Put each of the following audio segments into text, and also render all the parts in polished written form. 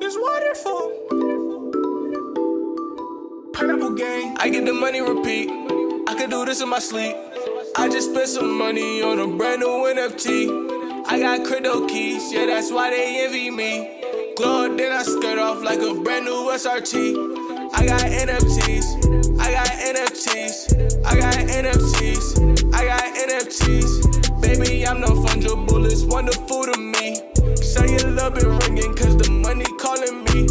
This waterfall. Pineapple gang. I get the money repeat. I could do this in my sleep. I just spent some money on a brand new NFT. I got crypto keys, yeah, that's why they envy me. Glow up, then I skirt off like a brand new SRT. I got NFTs, I got NFTs, I got NFTs, I got NFTs. Baby, I'm no fungible, it's wonderful to me. Say your love been ringing, cause the money calling me.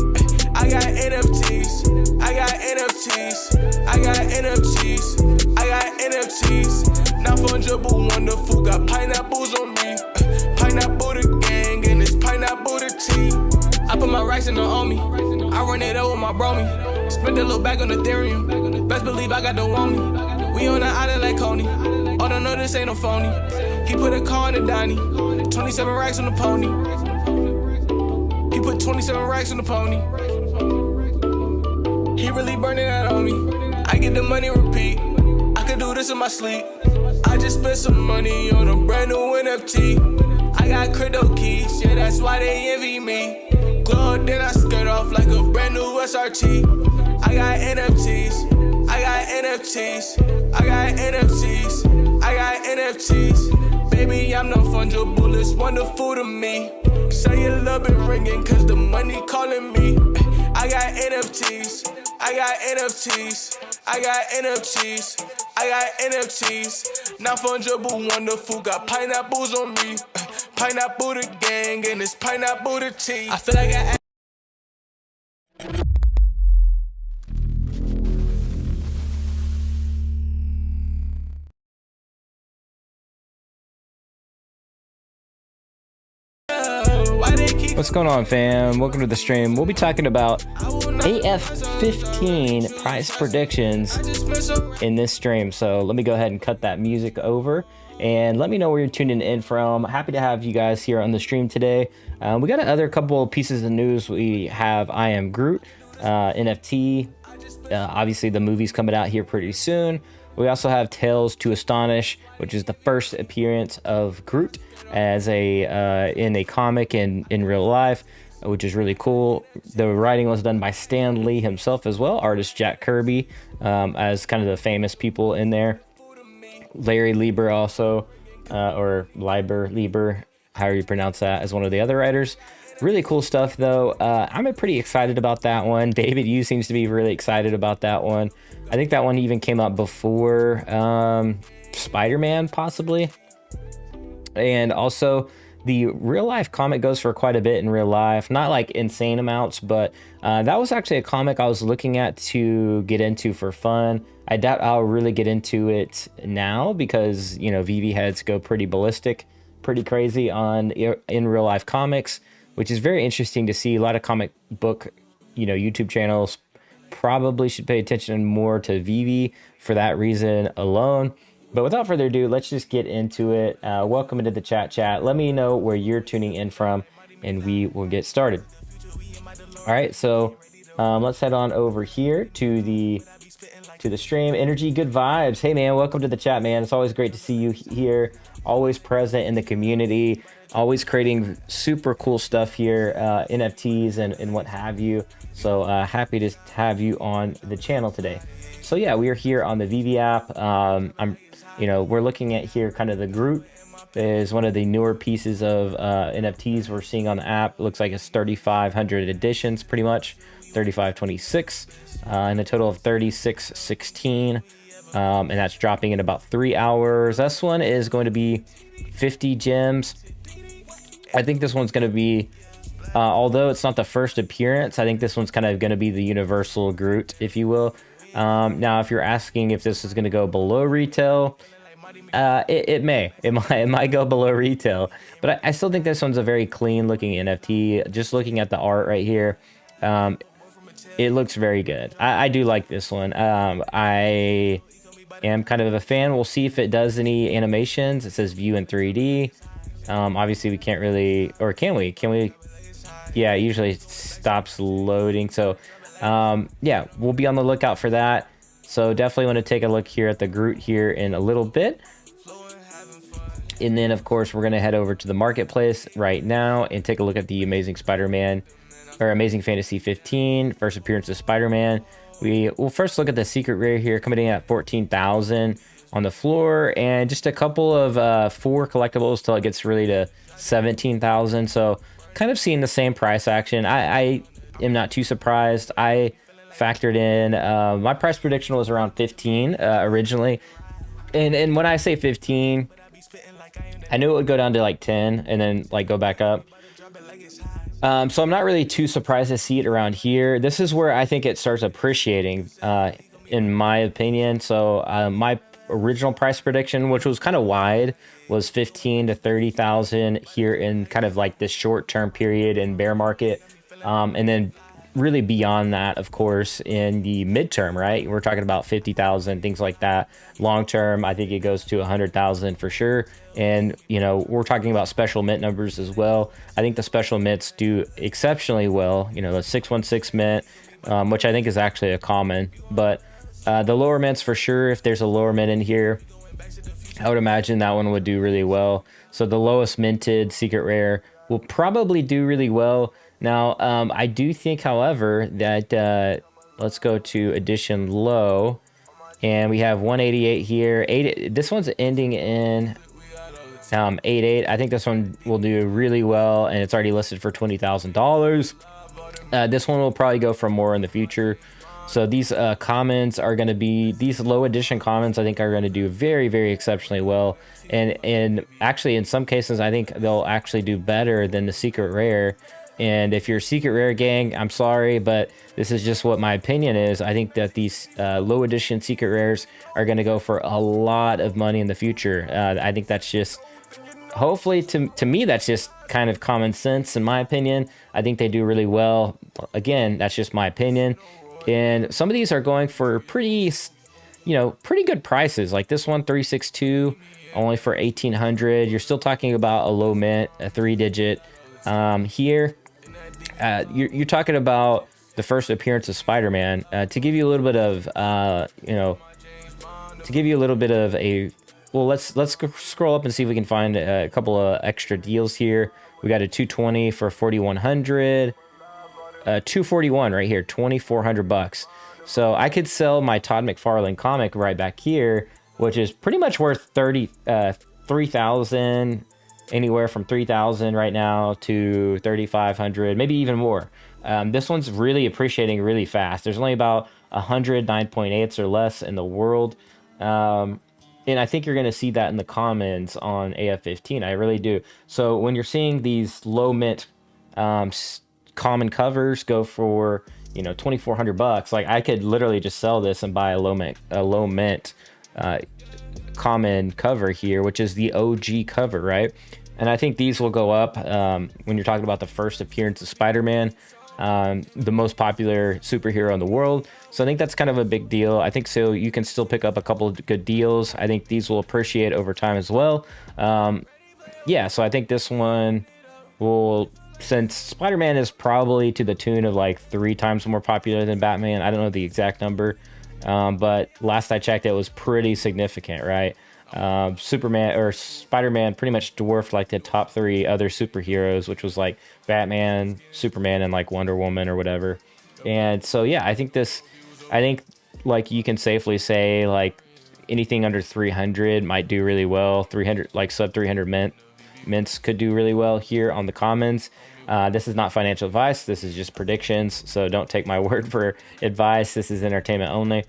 I got NFTs, I got NFTs, I got NFTs, I got NFTs. Not fungible, wonderful, got pineapples on me. Pineapple the gang, and it's pineapple the tea. I put my racks in the on me, I run it up with my bromie. Spent a little back on Ethereum, best believe I got the want me. We on the island like Coney, oh no, no, this ain't no phony. He put a car in the Donnie, 27 racks on the pony. He put 27 racks on the pony. He really burning that on me. I get the money repeat, I could do this in my sleep. I just spent some money on a brand new NFT. I got crypto keys, yeah, that's why they envy me. Glow up, then I skirt off like a brand new SRT. I got NFTs, I got NFTs, I got NFTs, I got NFTs. Baby, I'm no fungible, it's wonderful to me. Say your love been ringing, cause the money calling me. I got NFTs, I got NFTs, I got NFTs, I got NFTs. Not fungible, wonderful, got pineapples on me. Pineapple the gang, and it's pineapple the tea. I feel like I What's going on, fam? Welcome to the stream. We'll be talking about AF15 price predictions in this stream. So let me go ahead and cut that music over and let me know where you're tuning in from. Happy to have you guys here on the stream today. We got another couple of pieces of news. We have I Am Groot NFT. Obviously, the movie's coming out here pretty soon. We also have Tales to Astonish, which is the first appearance of Groot as in a comic in real life, which is really cool. The writing was done by Stan Lee himself as well, artist Jack Kirby, as kind of the famous people in there. Larry Lieber also, or Lieber, however you pronounce that, as one of the other writers. Really cool stuff, though. I'm pretty excited about that one. David Yu seems to be really excited about that one. I think that one even came out before Spider-Man, possibly. And also, the real life comic goes for quite a bit in real life. Not like insane amounts, but that was actually a comic I was looking at to get into for fun. I doubt I'll really get into it now because, you know, VeVe heads go pretty ballistic, pretty crazy on in real life comics, which is very interesting to see. A lot of comic book, you know, YouTube channels probably should pay attention more to VeVe for that reason alone. But without further ado, let's just get into it. Welcome into the chat. Let me know where you're tuning in from, and we will get started. All right, so let's head on over here to the stream. Energy, good vibes. Hey, man, welcome to the chat, man. It's always great to see you here. Always present in the community. Always creating super cool stuff here, NFTs and what have you. So happy to have you on the channel today. So yeah, we are here on the VeVe app. We're looking at here kind of the Groot is one of the newer pieces of NFTs we're seeing on the app. It looks like it's 3,500 editions, pretty much 3,526, and a total of 3,616. And that's dropping in about 3 hours. This one is going to be 50 gems. I think this one's going to be, although it's not the first appearance, I think this one's kind of going to be the universal Groot, if you will. Now, if you're asking if this is going to go below retail, it might go below retail, but I still think this one's a very clean looking NFT. Just looking at the art right here, it looks very good. I do like this one. I am kind of a fan. We'll see if it does any animations. It says view in 3D. Obviously we can't really, or can we? Yeah, it usually stops loading. So yeah, we'll be on the lookout for that. So definitely want to take a look here at the Groot here in a little bit. And then of course we're going to head over to the marketplace right now and take a look at the Amazing Spider-Man or Amazing Fantasy 15, first appearance of Spider-Man. We will first look at the secret rare here, coming in at 14,000 on the floor, and just a couple of 4 collectibles till it gets really to 17,000. So kind of seeing the same price action. I am not too surprised. I factored in my price prediction was around 15 originally, and when I say 15, I knew it would go down to like 10 and then like go back up. So I'm not really too surprised to see it around here. This is where I think it starts appreciating, in my opinion. So my original price prediction, which was kind of wide, was 15 to 30,000 here in kind of like this short-term period in bear market, and then really beyond that, of course, in the midterm, right? We're talking about 50,000, things like that. Long term, I think it goes to 100,000 for sure. And, you know, we're talking about special mint numbers as well. I think the special mints do exceptionally well. You know, the 616 mint, which I think is actually a common, but the lower mints for sure, if there's a lower mint in here, I would imagine that one would do really well. So the lowest minted secret rare will probably do really well. Now, I do think, however, that let's go to edition low, and we have 188 here. This one's ending in 88. I think this one will do really well, and it's already listed for $20,000. This one will probably go for more in the future. So these commons are going to be, these low edition commons, I think are going to do very, very exceptionally well. And actually, in some cases, I think they'll actually do better than the secret rare. And if you're a secret rare gang, I'm sorry, but this is just what my opinion is. I think that these low edition secret rares are going to go for a lot of money in the future. I think that's just, hopefully to me, that's just kind of common sense in my opinion. I think they do really well. Again, that's just my opinion. And some of these are going for pretty, you know, pretty good prices. Like this one, 362, only for 1,800. You're still talking about a low mint, a 3-digit. Here, you're talking about the first appearance of Spider-Man. To give you a little bit of, you know, to give you a little bit of a, well, let's scroll up and see if we can find a couple of extra deals here. We got a 220 for 4,100. 241 right here, 2,400 bucks. So I could sell my Todd McFarlane comic right back here, which is pretty much worth 3,000, anywhere from 3,000 right now to 3,500, maybe even more. This one's really appreciating really fast. There's only about 100 9.8s or less in the world. And I think you're going to see that in the comments on AF15. I really do. So when you're seeing these low mint common covers go for, you know, 2,400 bucks, like I could literally just sell this and buy a low mint common cover here, which is the OG cover, right? And I think these will go up when you're talking about the first appearance of Spider-Man, the most popular superhero in the world. So I think that's kind of a big deal. I think so you can still pick up a couple of good deals. I think these will appreciate over time as well. Yeah, so I think this one will, since Spider-Man is probably to the tune of like 3 times more popular than Batman. I don't know the exact number, but last I checked, it was pretty significant, right? Superman or Spider-Man pretty much dwarfed like the top 3 other superheroes, which was like Batman, Superman, and like Wonder Woman or whatever. And so, yeah, I think like you can safely say like anything under 300 might do really well. 300, like sub 300 mints could do really well here on the commons. This is not financial advice. This is just predictions. So don't take my word for advice. This is entertainment only.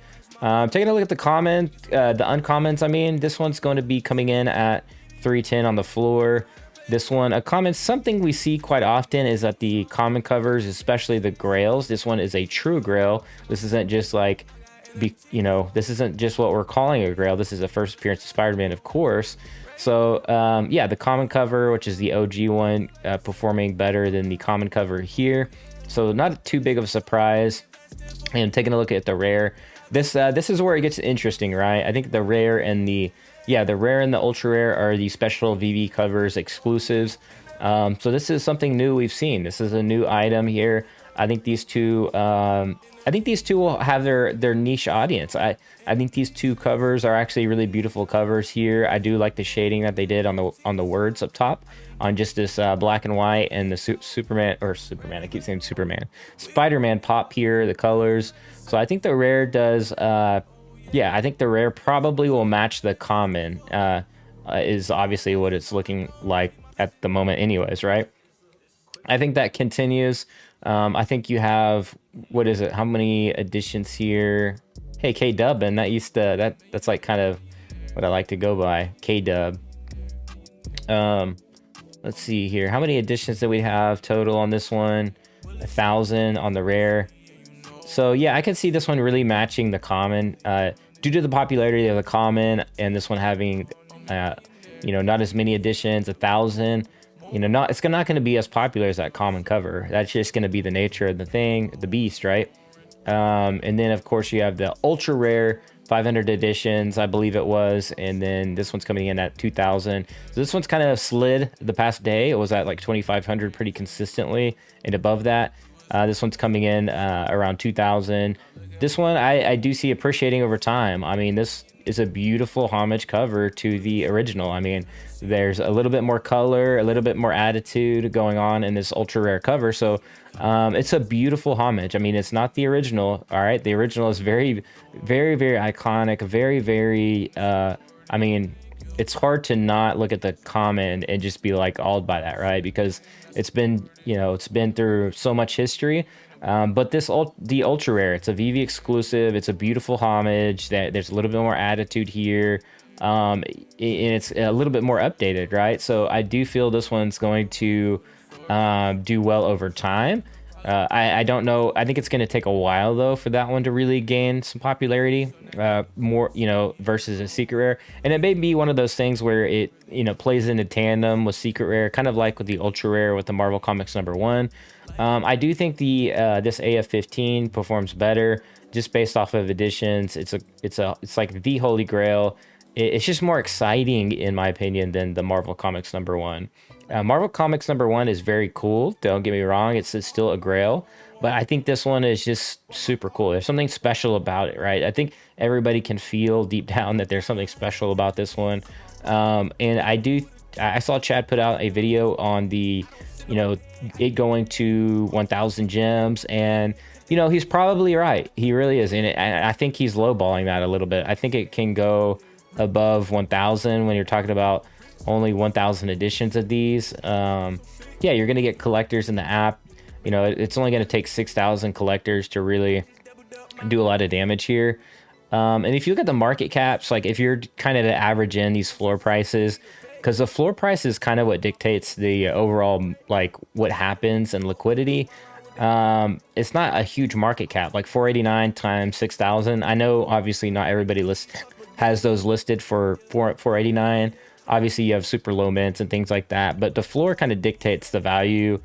Taking a look at the uncommons, I mean, this one's going to be coming in at 310 on the floor. This one, a common, something we see quite often is that the common covers, especially the grails, this one is a true grail. This isn't just like, you know, this isn't just what we're calling a grail. This is a first appearance of Spider-Man, of course. So, yeah, the common cover, which is the OG one, performing better than the common cover here. So not too big of a surprise. And taking a look at the rare, this is where it gets interesting, right? I think the rare and the rare and the ultra rare are the special VeVe covers exclusives. So this is something new we've seen. This is a new item here. I think these two will have their niche audience. I think these two covers are actually really beautiful covers here. I do like the shading that they did on the words up top, on just this black and white, and the Superman, I keep saying Superman, Spider-Man pop here, the colors. So I think the rare does, yeah, I think the rare probably will match the common, is obviously what it's looking like at the moment anyways, right? I think that continues. I think you have, what is it? How many editions here? Hey, K-Dub, and that's like kind of what I like to go by, K-Dub. Let's see here. How many editions do we have total on this one? 1,000 on the rare. So yeah, I can see this one really matching the common, due to the popularity of the common, and this one having, not as many editions, 1,000. It's not going to be as popular as that common cover. That's just going to be the nature of the beast, right? And then of course you have the ultra rare 500 editions, I believe it was, and then this one's coming in at 2,000. So this one's kind of slid the past day. It was at like 2,500 pretty consistently, and above that. This one's coming in around 2,000. This one I do see appreciating over time. I mean, this is a beautiful homage cover to the original. I mean, there's a little bit more color, a little bit more attitude going on in this ultra rare cover. So it's a beautiful homage. I mean, it's not the original. All right, the original is very, very, very iconic. Very, very. I mean, it's hard to not look at the common and just be like awed by that, right? Because it's been through so much history. But the ultra rare, it's a VeVe exclusive. It's a beautiful homage. That there's a little bit more attitude here, and it's a little bit more updated, right? So I do feel this one's going to do well over time. I don't know. I think it's going to take a while though for that one to really gain some popularity, more, versus a secret rare. And it may be one of those things where it, plays into tandem with secret rare, kind of like with the ultra rare with the Marvel Comics #1. I do think this AF-15 performs better just based off of editions. It's like the Holy Grail. It's just more exciting in my opinion than the Marvel Comics #1. Marvel Comics #1 is very cool. Don't get me wrong. It's still a grail, but I think this one is just super cool. There's something special about it, right? I think everybody can feel deep down that there's something special about this one. And I saw Chad put out a video on the, it going to 1,000 gems, and he's probably right. He really is. And I think he's lowballing that a little bit. I think it can go above 1,000 when you're talking about only 1,000 editions of these. Yeah, you're gonna get collectors in the app. It's only gonna take 6,000 collectors to really do a lot of damage here. And if you look at the market caps, like if you're kind of to average in these floor prices, because the floor price is kind of what dictates the overall, like what happens in liquidity. It's not a huge market cap, like 489 times 6,000. I know obviously not everybody has those listed for 489. Obviously you have super low mints and things like that, but the floor kind of dictates the value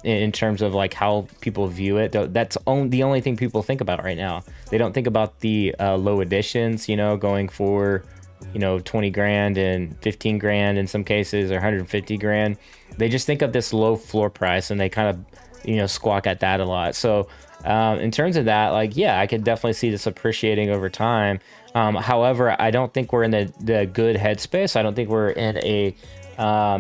in terms of like how people view it. That's the only thing people think about right now. They don't think about the low editions, going for 20 grand and 15 grand in some cases, or 150 grand. They just think of this low floor price and they kind of squawk at that a lot. So in terms of that, like, yeah, I could definitely see this appreciating over time. However, I don't think we're in the good headspace. I don't think we're in a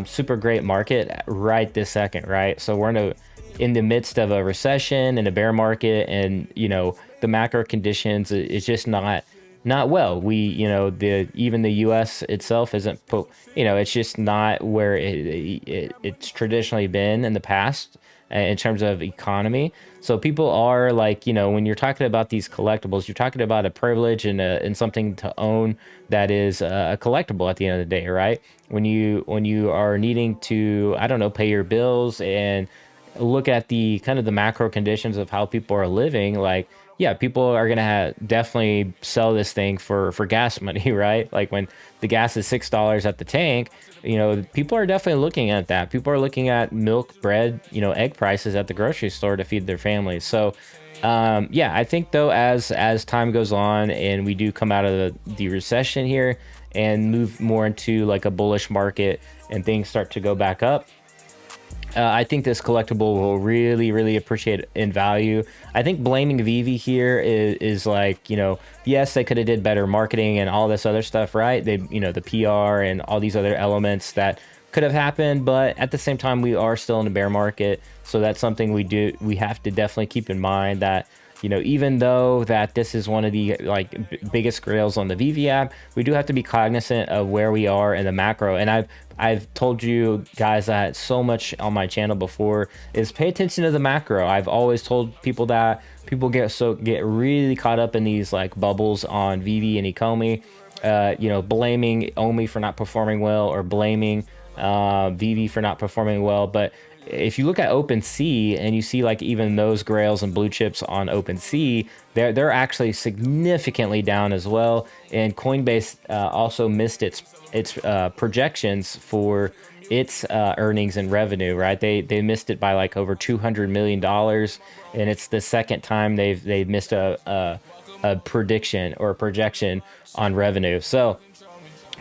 super great market right this second, right? So we're in the midst of a recession and a bear market, and the macro conditions is just not well. Even the U.S. itself isn't, it's just not where it's traditionally been in the past in terms of economy. So people are like, when you're talking about these collectibles, you're talking about a privilege and something to own that is a collectible at the end of the day, right? When you are needing to, I don't know, pay your bills and look at the kind of the macro conditions of how people are living, like, yeah, people are gonna definitely sell this thing for gas money, right? Like when the gas is $6 at the tank, people are definitely looking at that. People are looking at milk, bread, egg prices at the grocery store to feed their families. So, yeah, I think though, as time goes on and we do come out of the recession here and move more into like a bullish market and things start to go back up, I think this collectible will really appreciate in value. I think blaming VeVe here is like, you know, yes, they could have did better marketing and all this other stuff, right? They, you know, the PR and all these other elements that could have happened, but at the same time, we are still in a bear market. So that's something we have to definitely keep in mind that, you know, even though that this is one of the like biggest grails on the VeVe app, we do have to be cognizant of where we are in the macro. And I've told you guys that so much on my channel before is pay attention to the macro. I've always told people that people get really caught up in these like bubbles on VeVe and Ecomi, you know, blaming Omi for not performing well or blaming VeVe for not performing well. But if you look at OpenSea and you see like even those grails and blue chips on OpenSea, they're actually significantly down as well. And Coinbase also missed its projections for its earnings and revenue, right? They missed it by like over $200 million, and it's the second time they've missed a prediction or a projection on revenue. So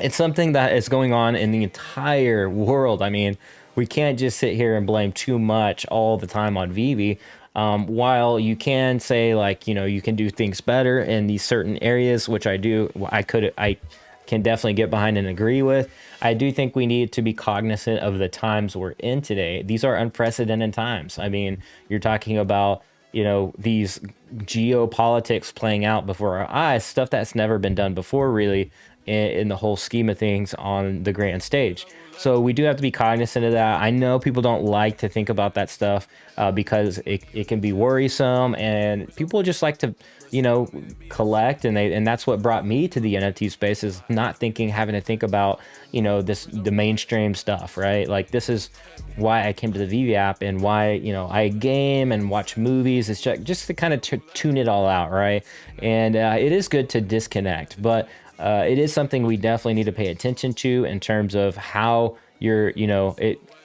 it's something that is going on in the entire world. I mean, we can't just sit here and blame too much all the time on VeVe. While you can say like, you know, you can do things better in these certain areas, which I can definitely get behind and agree with. I do think we need to be cognizant of the times we're in today. These are unprecedented times. I mean, you're talking about, you know, these geopolitics playing out before our eyes, stuff that's never been done before really in the whole scheme of things on the grand stage. So we do have to be cognizant of that. I know people don't like to think about that stuff because it can be worrisome, and people just like to, you know, collect, and that's what brought me to the NFT space, is not having to think about, you know, the mainstream stuff, right? Like this is why I came to the VeVe app and why, you know, I game and watch movies. It's just to kind of tune it all out, right? And it is good to disconnect, but it is something we definitely need to pay attention to in terms of how you're, you know,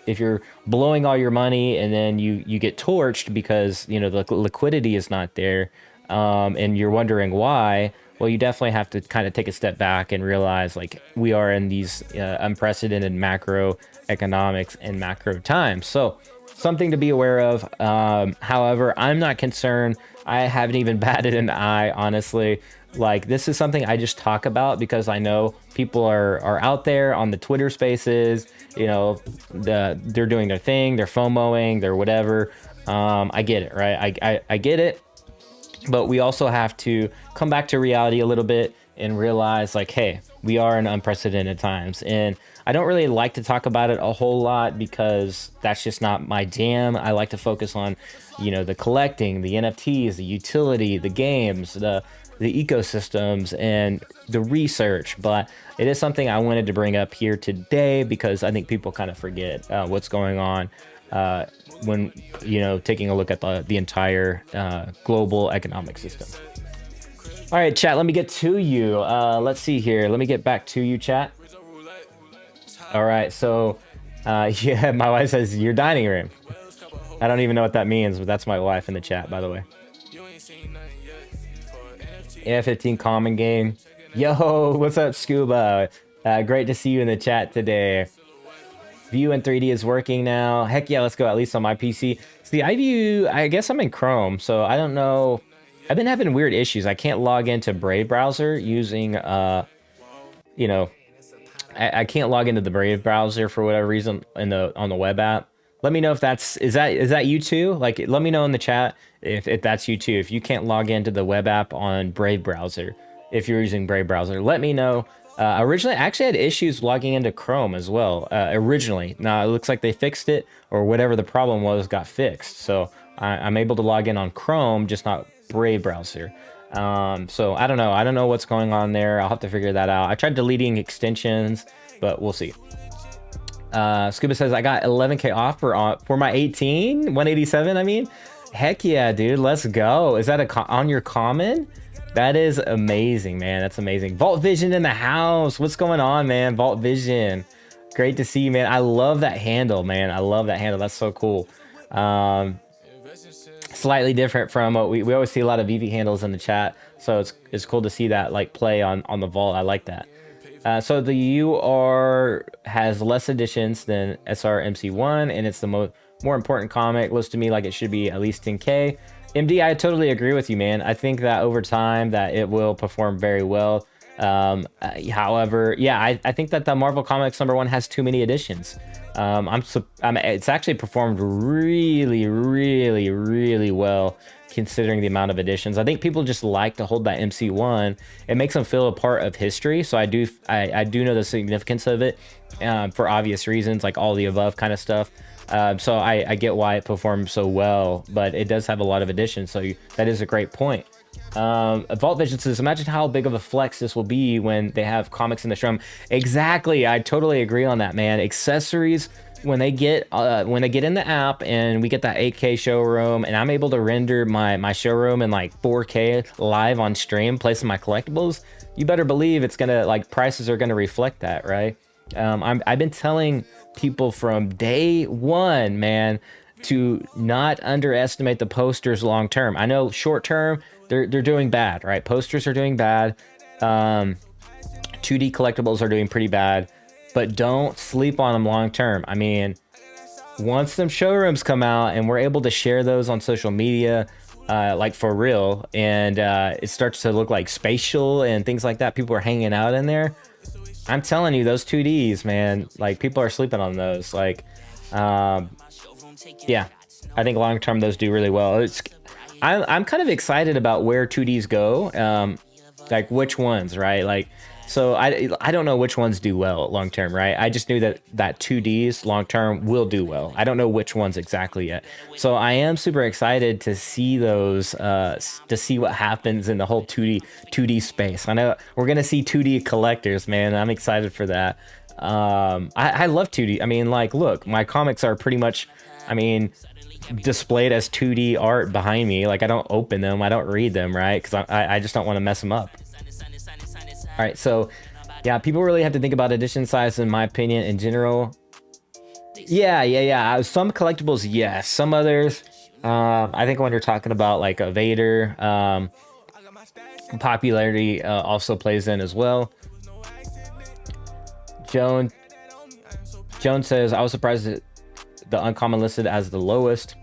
if you're blowing all your money and then you get torched because, you know, the liquidity is not there, and you're wondering why, well, you definitely have to kind of take a step back and realize like we are in these unprecedented macroeconomics and macro times. So something to be aware of. However, I'm not concerned. I haven't even batted an eye, honestly. Like this is something I just talk about because I know people are out there on the Twitter spaces, you know, they're doing their thing, they're FOMOing, they're whatever. I get it, right? I get it, but we also have to come back to reality a little bit and realize like, hey, we are in unprecedented times. And I don't really like to talk about it a whole lot because that's just not my jam. I like to focus on, you know, the collecting, the NFTs, the utility, the games, the ecosystems and the research. But it is something I wanted to bring up here today because I think people kind of forget what's going on when, you know, taking a look at the entire global economic system. All right, chat, let me get to you. Let's see here. Let me get back to you, chat. All right, so yeah, my wife says your dining room. I don't even know what that means, but that's my wife in the chat, by the way. F15 common game. Yo, what's up, Scuba? Great to see you in the chat today. View in 3D is working now. Heck yeah, let's go, at least on my PC. See, I guess I'm in Chrome, so I don't know. I've been having weird issues. I can't log into Brave browser using, you know, I can't log into the Brave browser for whatever reason on the web app. Let me know if is that you too? Like, let me know in the chat if that's you too. If you can't log into the web app on Brave browser, if you're using Brave browser, let me know. Originally, I actually had issues logging into Chrome as well. Originally, now it looks like they fixed it, or whatever the problem was got fixed. So I'm able to log in on Chrome, just not Brave browser. So I don't know what's going on there. I'll have to figure that out. I tried deleting extensions, but we'll see. Scuba says I got 11K off for my 187. I mean, heck yeah, dude, let's go. Is that on your common? That is amazing, man. That's amazing. Vault Vision in the house. What's going on, man? Vault Vision, great to see you, man. I love that handle, man. I love that handle. That's so cool. Slightly different from what we always see a lot of VeVe handles in the chat, so it's cool to see that like play on the vault. I like that. So the UR has less editions than SRMC1, and it's the more important comic. Looks to me like it should be at least 10K. MD, I totally agree with you, man. I think that over time that it will perform very well. However, yeah, I think that the Marvel Comics #1 has too many editions. It's actually performed really, really, really well considering the amount of editions. I think people just like to hold that MC1. It makes them feel a part of history. So I do know the significance of it, for obvious reasons, like all the above kind of stuff. So I get why it performs so well, but it does have a lot of editions. So that is a great point. Vault Vision says, imagine how big of a flex this will be when they have comics in the showroom. Exactly, I totally agree on that, man. Accessories, when they get in the app and we get that 8K showroom and I'm able to render my showroom in like 4K live on stream, placing my collectibles, you better believe it's gonna, like, prices are gonna reflect that, right? I've been telling people from day one, man, to not underestimate the posters long term. I know short term they're doing bad, right? Posters are doing bad. 2D collectibles are doing pretty bad, but don't sleep on them long term. I mean, once them showrooms come out and we're able to share those on social media, like for real, and it starts to look like spatial and things like that, people are hanging out in there. I'm telling you, those 2Ds, man, like, people are sleeping on those. Like, yeah, I think long term those do really well. I'm kind of excited about where 2Ds go, like which ones, right? Like, so I don't know which ones do well long term, right? I just knew that 2Ds long term will do well. I don't know which ones exactly yet. So I am super excited to see those, to see what happens in the whole 2D space. I know we're gonna see 2D collectors, man. I'm excited for that. I love 2D. I mean, like, look, my comics are pretty much, I mean, displayed as 2D art behind me. Like, I don't open them, I don't read them, right? Because I just don't want to mess them up. All right, so yeah, people really have to think about edition size, in my opinion, in general. Yeah. Some collectibles, yes. Some others, I think when you're talking about like a Vader, popularity also plays in as well. Joan says, I was surprised that the uncommon listed as the lowest.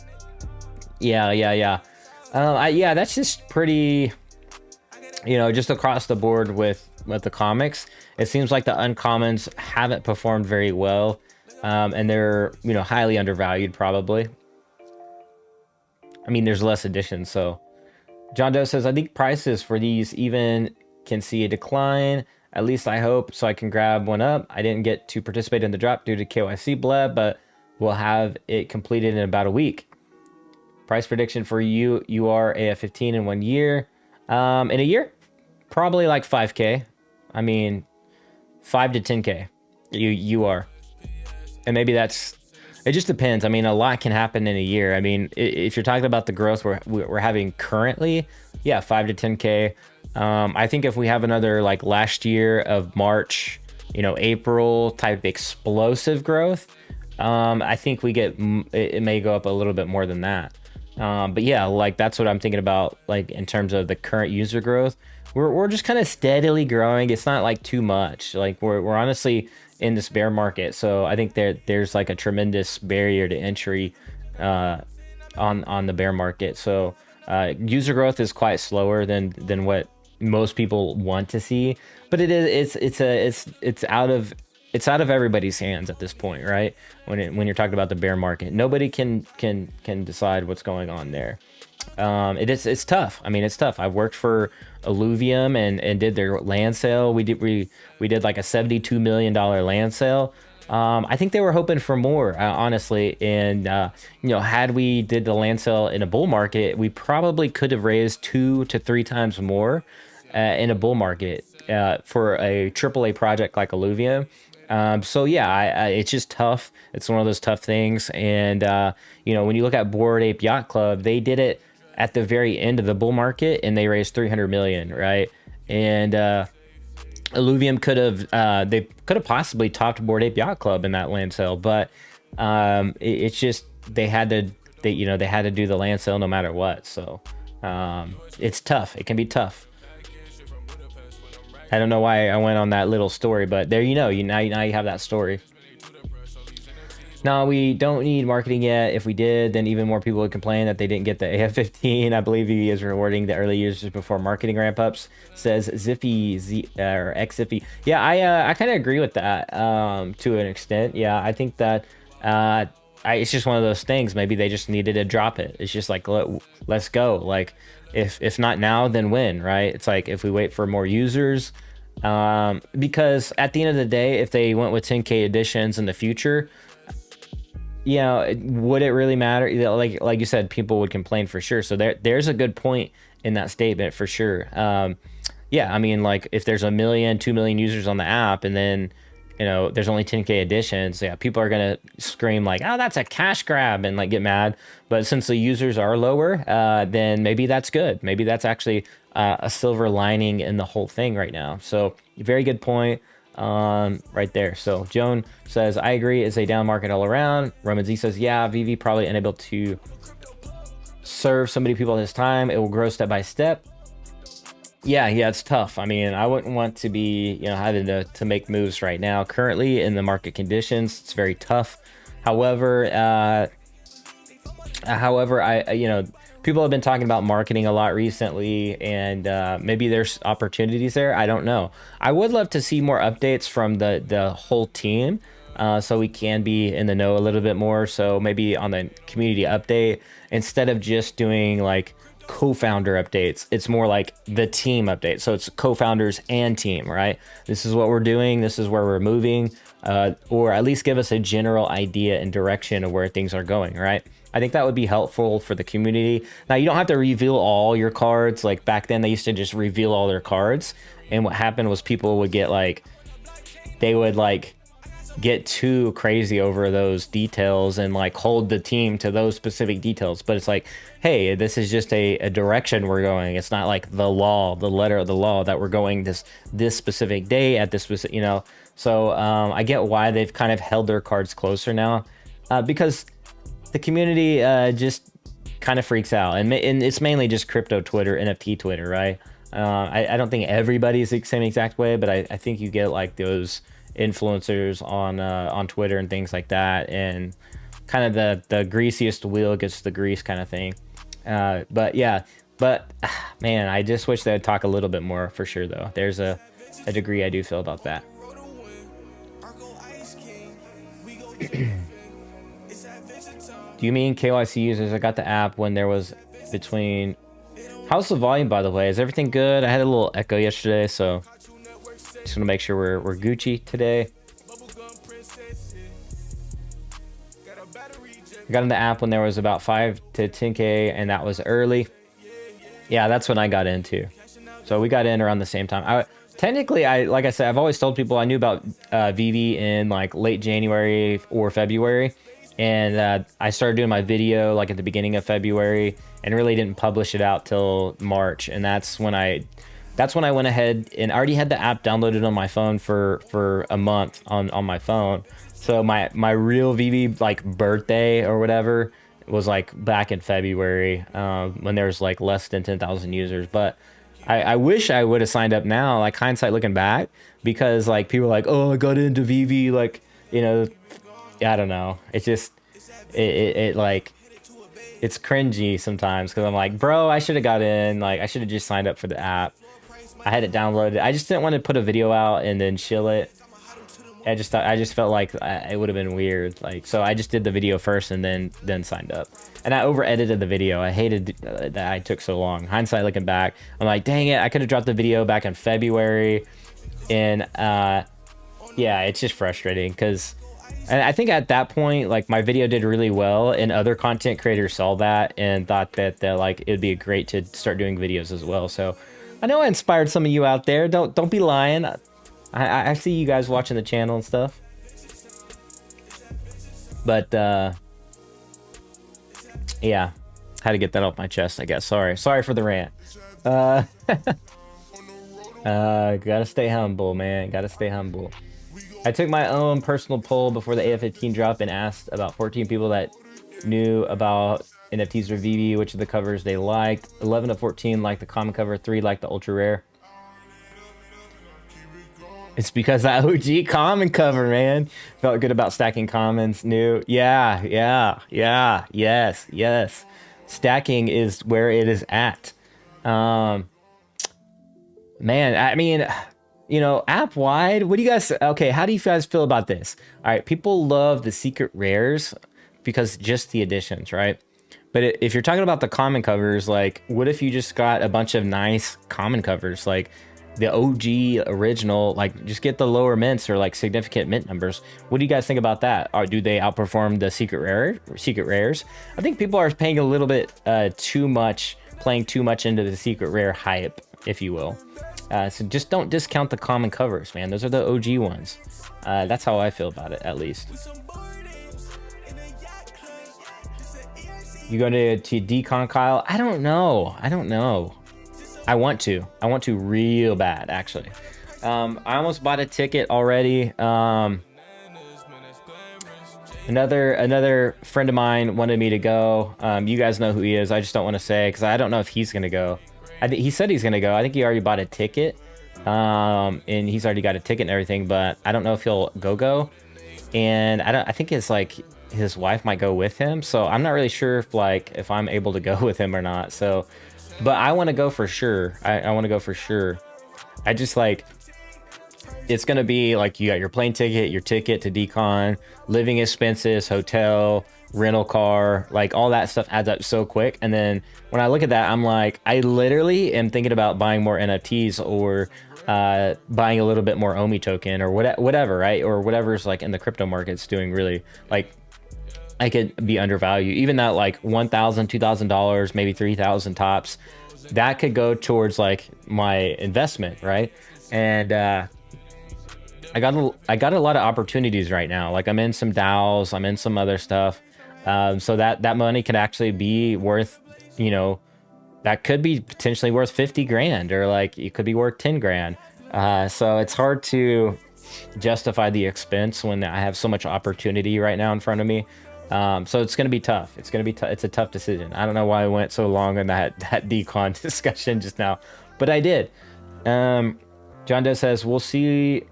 Yeah. Yeah, that's just pretty, just across the board with the comics. It seems like the uncommons haven't performed very well, and they're, highly undervalued probably. I mean, there's less editions. So John Doe says, I think prices for these even can see a decline. At least I hope, so I can grab one up. I didn't get to participate in the drop due to KYC blab, but we'll have it completed in about a week. Price prediction for you are AF15 in 1 year. In a year, probably like 5K. I mean, 5 to 10K. You are, and maybe that's. It just depends. I mean, a lot can happen in a year. I mean, if you're talking about the growth we're having currently, yeah, 5 to 10K. I think if we have another like last year of March, April type explosive growth, I think it may go up a little bit more than that. But yeah, like that's what I'm thinking about, like in terms of the current user growth. We're just kind of steadily growing. It's not like too much. Like we're honestly in this bear market, so I think there's like a tremendous barrier to entry on the bear market. So user growth is quite slower than what most people want to see, but it's out of everybody's hands at this point, right? When you're talking about the bear market, nobody can decide what's going on there. It's tough. I mean, it's tough. I've worked for Illuvium and did their land sale. We did like a $72 million land sale. I think they were hoping for more, honestly. And had we did the land sale in a bull market, we probably could have raised 2 to 3 times more in a bull market for a AAA project like Illuvium. So yeah, it's just tough. It's one of those tough things. And when you look at Bored Ape Yacht Club, they did it at the very end of the bull market and they raised 300 million, right? And Illuvium could have possibly topped Bored Ape Yacht Club in that land sale, but it's just they had to do the land sale no matter what. So it's tough. It can be tough. I don't know why I went on that little story, but there now you have that story. No, we don't need marketing yet. If we did, then even more people would complain that they didn't get the AF15. I believe VeVe is rewarding the early users before marketing ramp ups. Says Zippy or X Zippy. Yeah, I kind of agree with that to an extent. Yeah, I think that it's just one of those things. Maybe they just needed to drop it. It's just like let's go. Like if not now, then when? Right? It's like if we wait for more users. Because at the end of the day, if they went with 10K editions in the future, you know, would it really matter? Like you said, people would complain for sure. So there's a good point in that statement for sure. Yeah, I mean, like if there's 1 million, 2 million users on the app, and then you know there's only 10K editions, yeah, people are gonna scream like, "Oh, that's a cash grab," and like get mad. But since the users are lower, then maybe that's good. Maybe that's actually a silver lining in the whole thing right now. So very good point. Right there. So Joan says, I agree, it's a down market all around. Roman Z says, yeah, VeVe probably unable to serve so many people at this time. It will grow step by step. Yeah, it's tough. I mean, I wouldn't want to be, you know, having to make moves right now. Currently in the market conditions, it's very tough. However, I you know, people have been talking about marketing a lot recently, and maybe there's opportunities there. I don't know. I would love to see more updates from the whole team, so we can be in the know a little bit more. So maybe on the community update, instead of just doing like co-founder updates, it's more like the team update. So it's co-founders and team, right? This is what we're doing. This is where we're moving, or at least give us a general idea and direction of where things are going, right? I think that would be helpful for the community. Now, you don't have to reveal all your cards. Like back then, they used to just reveal all their cards. And what happened was people would get like, they would like get too crazy over those details and like hold the team to those specific details. But it's like, hey, this is just a direction we're going. It's not like the law, the letter of the law that we're going this specific day at this specific, you know. So I get why they've kind of held their cards closer now, because the community just kind of freaks out, and it's mainly just crypto Twitter, NFT Twitter, right? I don't think everybody's the same exact way, but I think you get like those influencers on Twitter and things like that, and kind of the greasiest wheel gets the grease kind of thing. But yeah, man, I just wish they'd talk a little bit more for sure though. There's a degree I do feel about that. Do you mean KYC users? I got the app when there was between... How's the volume, by the way? Is everything good? I had a little echo yesterday, so just want to make sure we're Gucci today. I got in the app when there was about 5 to 10K, and that was early. Yeah, that's when I got into. So we got in around the same time. Technically, like I said, I've always told people I knew about VeVe in like late January or February. And I started doing my video like at the beginning of February, and really didn't publish it out till March. And that's when I went ahead and already had the app downloaded on my phone for a month on my phone. So my real VeVe like birthday or whatever was like back in February, when there was like less than 10,000 users. But I wish I would have signed up now, like hindsight looking back, because like people are like, oh, I got into VeVe, like, you know, I don't know. It's just, it like, it's cringy sometimes, because I'm like, bro, I should have got in. Like, I should have just signed up for the app. I had it downloaded. I just didn't want to put a video out and then chill it. I just felt like it would have been weird. Like, so I just did the video first and then signed up. And I over edited the video. I hated that I took so long. Hindsight looking back, I'm like, dang it, I could have dropped the video back in February. And yeah, it's just frustrating, because and I think at that point, like, my video did really well, and other content creators saw that and thought that like it'd be great to start doing videos as well. So I know I inspired some of you out there. Don't be lying. I see you guys watching the channel and stuff. But yeah, had to get that off my chest, I guess. Sorry for the rant. Gotta stay humble, man. Gotta stay humble. I took my own personal poll before the AF15 drop and asked about 14 people that knew about NFTs for VeVe, which of the covers they liked. 11 of 14 liked the common cover, 3 liked the ultra rare. It's because that OG common cover, man. Felt good about stacking commons. New. Yeah, yeah, yeah. Yes, yes. Stacking is where it is at. Um, Man, I mean, app wide. What do you guys? Okay, how do you guys feel about this? All right, people love the secret rares because just the additions, right? But if you're talking about the common covers, like, what if you just got a bunch of nice common covers, like the OG original, like just get the lower mints or like significant mint numbers? What do you guys think about that? Or do they outperform the secret rares? I think people are paying a little bit too much, playing too much into the secret rare hype, if you will. So just don't discount the common covers, man. Those are the OG ones. That's how I feel about it, at least. You go to decon, Kyle? I don't know. I want to real bad, actually. I almost bought a ticket already. Another friend of mine wanted me to go. You guys know who he is. I just don't want to say because I don't know if he's gonna go. He said he's gonna go. I think he already bought a ticket, and he's already got a ticket and everything. But I don't know if he'll go. And I think it's like his wife might go with him. So I'm not really sure if I'm able to go with him or not. So, but I want to go for sure. I want to go for sure. I just it's gonna be like you got your plane ticket, your ticket to decon, living expenses, hotel, rental car, like all that stuff adds up so quick. And then when I look at that, I'm like, I literally am thinking about buying more NFTs or buying a little bit more Omi token or whatever, right? Or whatever's like in the crypto markets doing really, like, I could be undervalued. Even that like $1,000, $2,000, maybe 3,000 tops, that could go towards like my investment, right? And I got a lot of opportunities right now. Like I'm in some DAOs, I'm in some other stuff. So that money could actually be worth, that could be potentially worth 50 grand or like it could be worth 10 grand. So it's hard to justify the expense when I have so much opportunity right now in front of me. So it's going to be tough. It's a tough decision. I don't know why I went so long on that decon discussion just now, but I did. John Doe says, we'll see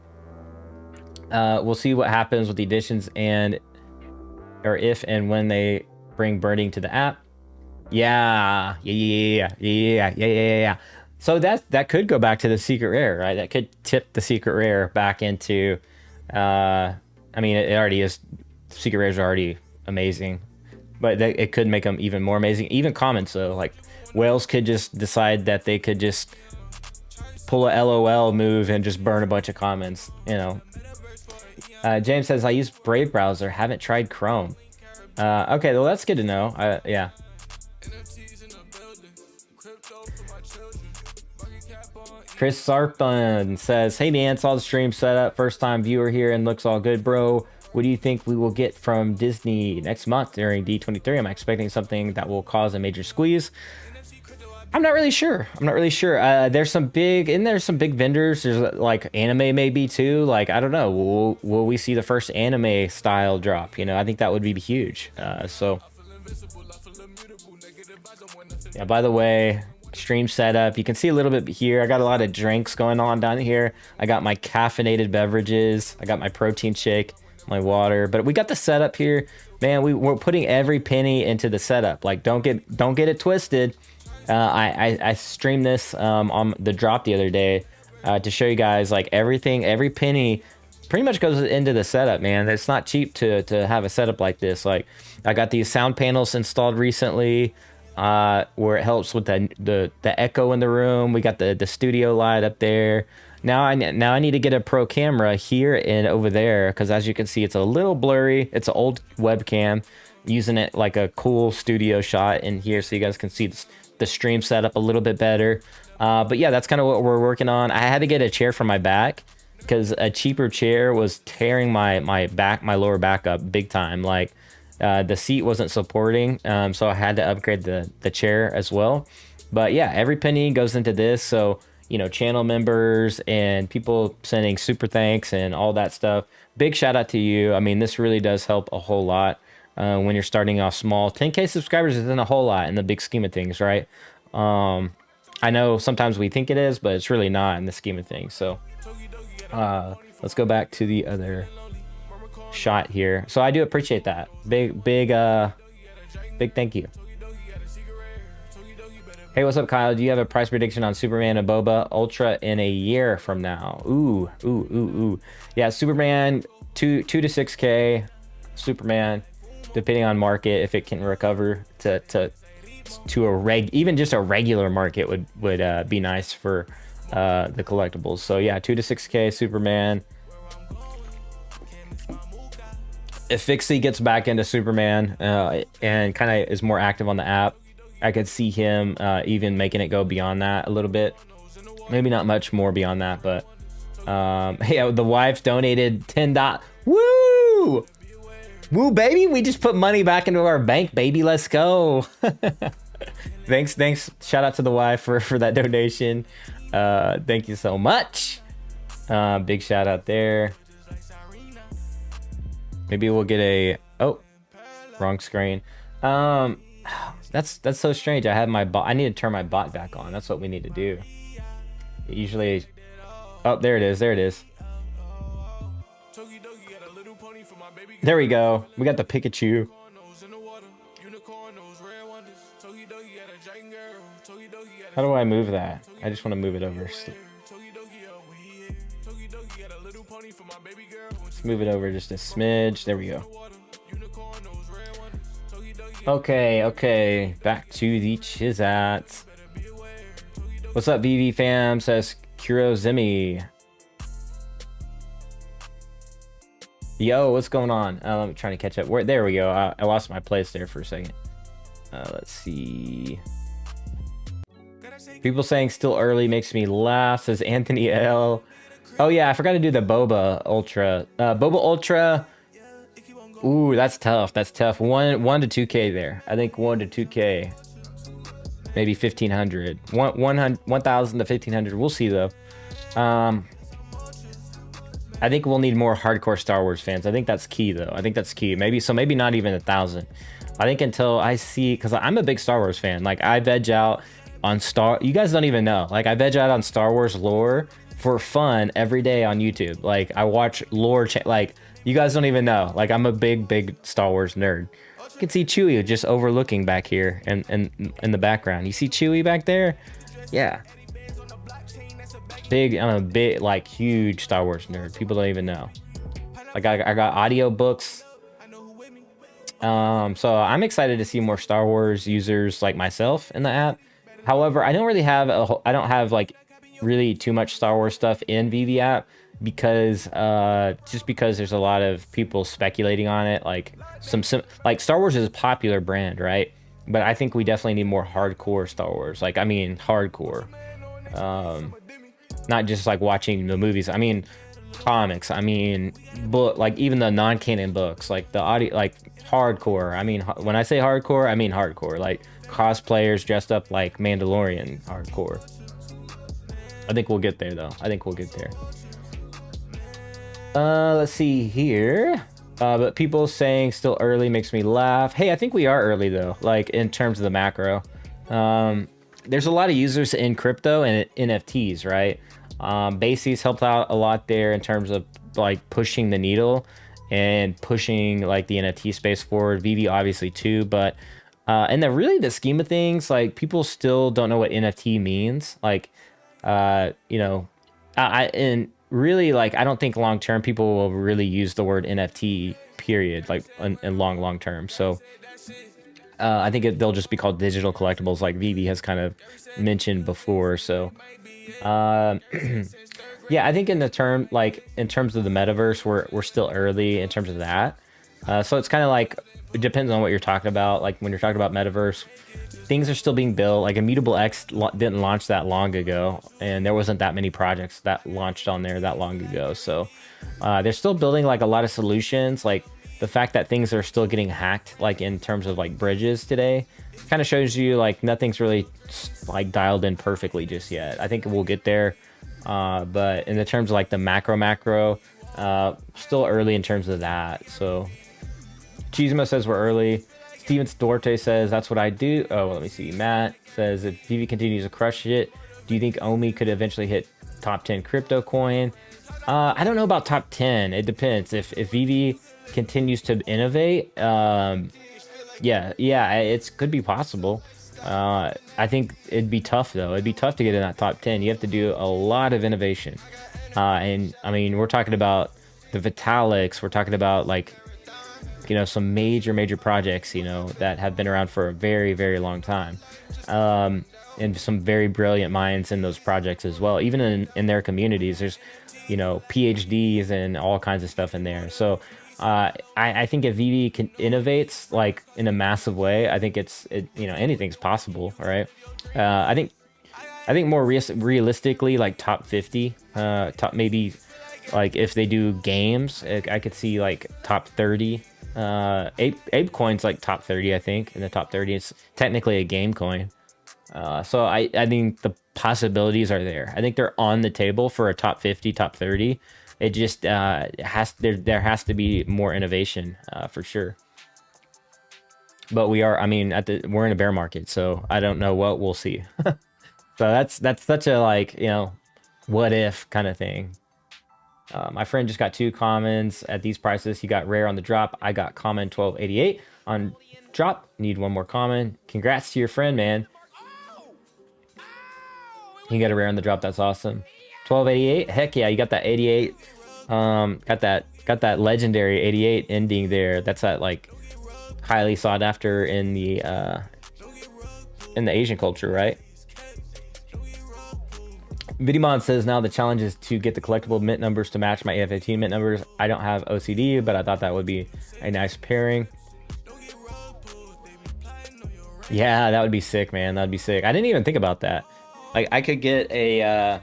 what happens with the additions or if and when they bring birding to the app. Yeah. So that could go back to the secret rare, right? That could tip the secret rare back into, it already is. Secret rares are already amazing, but it could make them even more amazing. Even comments though, like whales could just decide that they could just pull a LOL move and just burn a bunch of comments, James says, I use Brave browser, haven't tried Chrome. Okay, well that's good to know. Yeah. Chris Sarpon says, hey man, saw the stream setup, first time viewer here and looks all good, bro. What do you think we will get from Disney next month during D23? I'm expecting something that will cause a major squeeze. I'm not really sure. There's some big vendors. There's like anime maybe too. Like, I don't know. Will we see the first anime style drop? I think that would be huge. So yeah, by the way, stream setup, you can see a little bit here. I got a lot of drinks going on down here. I got my caffeinated beverages. I got my protein shake, my water, but we got the setup here, man. We're putting every penny into the setup. Like, don't get it twisted. I streamed this on the drop the other day to show you guys like everything, every penny pretty much goes into the setup, man. It's not cheap to have a setup like this. Like, I got these sound panels installed recently where it helps with the echo in the room. We got the studio light up there. Now I need to get a pro camera here and over there because as you can see, it's a little blurry. It's an old webcam, using it like a cool studio shot in here so you guys can see the stream setup a little bit better. But yeah, that's kind of what we're working on. I had to get a chair for my back because a cheaper chair was tearing my lower back up big time. Like the seat wasn't supporting, so I had to upgrade the chair as well. But yeah, every penny goes into this. So channel members and people sending super thanks and all that stuff, big shout out to you. I mean, this really does help a whole lot when you're starting off small. 10K subscribers isn't a whole lot in the big scheme of things, right? I know sometimes we think it is, but it's really not in the scheme of things. So Let's go back to the other shot here. So I do appreciate that. Big thank you. Hey, what's up, Kyle? Do you have a price prediction on Superman and BOBA Ultra in a year from now? Ooh. Yeah, Superman 2 to 6K. Superman, depending on market, if it can recover to even just a regular market would be nice for the collectibles. So yeah, 2 to 6K Superman. If Fixie gets back into Superman and kind of is more active on the app, I could see him even making it go beyond that a little bit. Maybe not much more beyond that, but yeah, the wife donated $10. Woo! Woo, baby! We just put money back into our bank, baby. Let's go. Thanks. Shout out to the wife for that donation. Thank you so much. Big shout out there. Maybe we'll get a wrong screen. That's so strange. I have my bot. I need to turn my bot back on. That's what we need to do. Usually, there it is. There we go. We got the Pikachu. How do I move that? I just want to move it over. Let's move it over just a smidge. There we go. Okay. Back to the Chizat. What's up, VeVe fam? Says Kurozimi. Yo, what's going on? I'm trying to catch up. There we go. I lost my place there for a second. Let's see. People saying still early makes me laugh, says Anthony L. Oh yeah, I forgot to do the BOBA Ultra. BOBA Ultra. Ooh, that's tough. 1 to 2K there. I think 1 to 2K. Maybe 1,500. 1,000 to 1,500. We'll see though. I think we'll need more hardcore Star Wars fans. I think that's key though. Maybe not even 1,000. I think until I see, because I'm a big Star Wars fan. Like I veg out on you guys don't even know. Like I veg out on Star Wars lore for fun every day on YouTube. Like I watch lore, like you guys don't even know. Like I'm a big Star Wars nerd. You can see Chewie just overlooking back here and in the background. You see Chewie back there? Yeah. I'm a big, like huge Star Wars nerd. People don't even know. Like I got audio books. So I'm excited to see more Star Wars users like myself in the app. However, I don't have like really too much Star Wars stuff in VeVe app because there's a lot of people speculating on it. Like like Star Wars is a popular brand, right? But I think we definitely need more hardcore Star Wars. Like I mean hardcore, not just like watching the movies. I mean comics. I mean book, like even the non-canon books, like the audio, like hardcore. I mean when I say hardcore, I mean hardcore. Like cosplayers dressed up like Mandalorian hardcore. I think we'll get there though. Let's see here. But people saying still early makes me laugh. Hey, I think we are early though, like in terms of the macro. There's a lot of users in crypto and NFTs, right? Bases helped out a lot there in terms of like pushing the needle and pushing like the NFT space forward. VeVe obviously too, but in the scheme of things, like people still don't know what NFT means. Like, and really, like, I don't think long term people will really use the word NFT period, like in long term. So I think they'll just be called digital collectibles, like VeVe has kind of mentioned before. So yeah, I think in terms of the metaverse, we're still early in terms of that. So it's kind of like, it depends on what you're talking about. Like when you're talking about metaverse, things are still being built. Like Immutable X didn't launch that long ago, and there wasn't that many projects that launched on there that long ago. So they're still building like a lot of solutions. Like the fact that things are still getting hacked, like in terms of like bridges today, kind of shows you like nothing's really like dialed in perfectly just yet. I think we'll get there, but in the terms of like the macro, still early in terms of that. So Cheesemo says we're early. Steven Duarte says that's what I do. Oh, let me see. Matt says if VeVe continues to crush it, do you think Omi could eventually hit top 10 crypto coin? I don't know about top 10. It depends. If VeVe continues to innovate, yeah, it could be possible. I think it'd be tough though. It'd be tough to get in that top 10. You have to do a lot of innovation. And I mean, we're talking about the Vitalics. We're talking about like, you know, some major projects, you know, that have been around for a very long time. And some very brilliant minds in those projects as well. Even in their communities, there's, you know, PhDs and all kinds of stuff in there. So I think if VeVe innovates like in a massive way, I think you know, anything's possible, right? I think more realistically, like top 50, top maybe, like if they do games, I could see like top 30. Ape coin's like top 30, I think. In the top 30, it's technically a game coin. So I think the possibilities are there. I think they're on the table for a top 50, top 30. It just there has to be more innovation for sure. But I mean, we're in a bear market, so I don't know what we'll see. So that's such a, like, you know, what if kind of thing. My friend just got 2 commons at these prices. He got rare on the drop. I got common 1288 on drop. Need 1 more common. Congrats to your friend, man. You got a rare on the drop. That's awesome. 1288. Heck yeah, you got that 88. Got that legendary 88 ending there. That's that like highly sought after in the Asian culture, right? Vidimon says now the challenge is to get the collectible mint numbers to match my AF-15 mint numbers. I don't have OCD, but I thought that would be a nice pairing. Yeah, that would be sick, man. That'd be sick. I didn't even think about that. Like, I could get a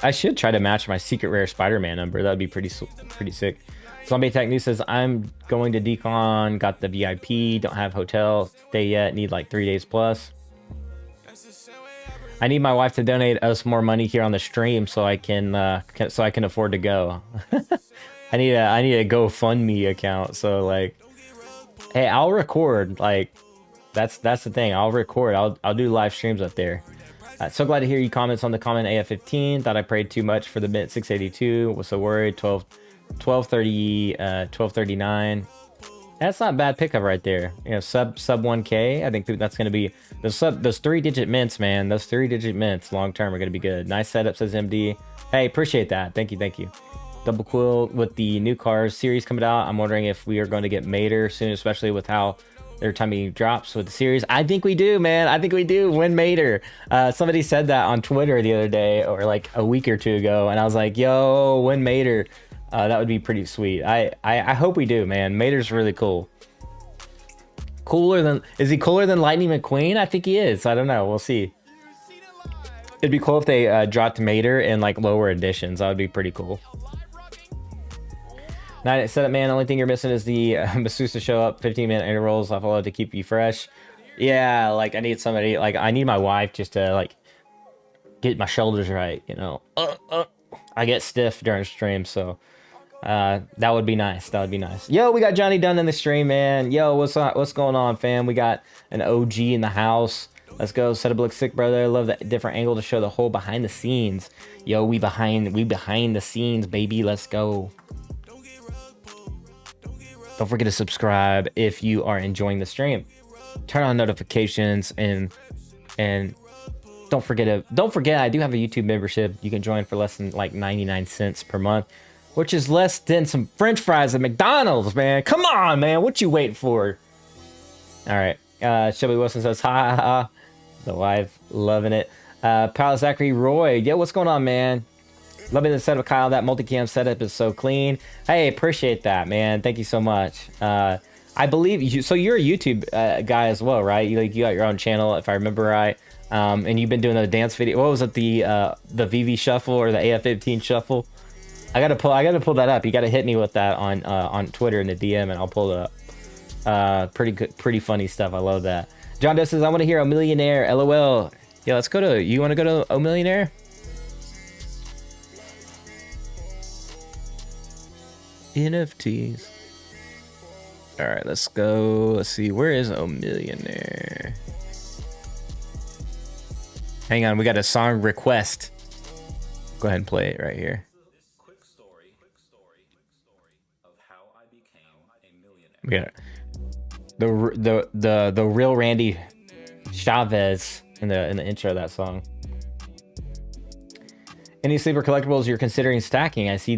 I should try to match my secret rare Spider-Man number. That'd be pretty sick. Zombie Tech News says I'm going to decon, got the VIP, don't have hotel stay yet, need like 3 days plus. I need my wife to donate us more money here on the stream so I can afford to go. I need a GoFundMe account. So like, hey, I'll record. Like, that's the thing. I'll record. I'll do live streams up there. So glad to hear you comments on the common AF-15. Thought I prayed too much for the mint 682. Was so worried. 1239. That's not a bad pickup right there. You know, sub 1K. I think that's going to be those 3-digit mints, man. Those 3-digit mints long term are going to be good. Nice setup, says MD. Hey, appreciate that. Thank you. Double quill with the new cars series coming out. I'm wondering if we are going to get Mater soon, especially with how their timing drops with the series. I think we do, man. I think we do. Win Mater. Somebody said that on Twitter the other day, or like a week or 2 ago, and I was like, yo, win Mater. That would be pretty sweet. I hope we do, man. Mater's really cool. Is he cooler than Lightning McQueen? I think he is. I don't know. We'll see. It'd be cool if they dropped Mater in like lower editions. That would be pretty cool. Night setup, man. Only thing you're missing is the masseuse to show up. 15-minute intervals. I follow to keep you fresh. Yeah, like I need somebody. Like I need my wife just to like get my shoulders right. You know, I get stiff during stream, so. That would be nice. That would be nice. Yo, we got Johnny Dunn in the stream, man. Yo, what's going on, fam? We got an OG in the house. Let's go. Setup looks sick, brother. I love that different angle to show the whole behind the scenes. Yo, we behind the scenes, baby. Let's go. Don't forget to subscribe if you are enjoying the stream. Turn on notifications and don't forget I do have a YouTube membership. You can join for less than like 99 cents per month. Which is less than some French fries at McDonald's, man. Come on, man. What you waiting for? All right. Shelby Wilson says, ha, ha, ha. The wife, loving it. Pal Zachary Roy. Yo, what's going on, man? Loving the setup, Kyle. That multicam setup is so clean. Hey, appreciate that, man. Thank you so much. I believe you. So you're a YouTube guy as well, right? You got your own channel, if I remember right. And you've been doing the dance video. What was it? The VeVe shuffle or the AF-15 shuffle? I gotta pull that up. You gotta hit me with that on Twitter in the DM, and I'll pull it up. Pretty funny stuff. I love that. John Doe says, I want to hear "A Millionaire." LOL. Yeah, let's go to. You want to go to "A Millionaire"? NFTs. All right, let's go. Let's see. Where is "A Millionaire"? Hang on, we got a song request. Go ahead and play it right here. We got the real Randy Chavez in the intro of that song. Any sleeper collectibles you're considering stacking? I see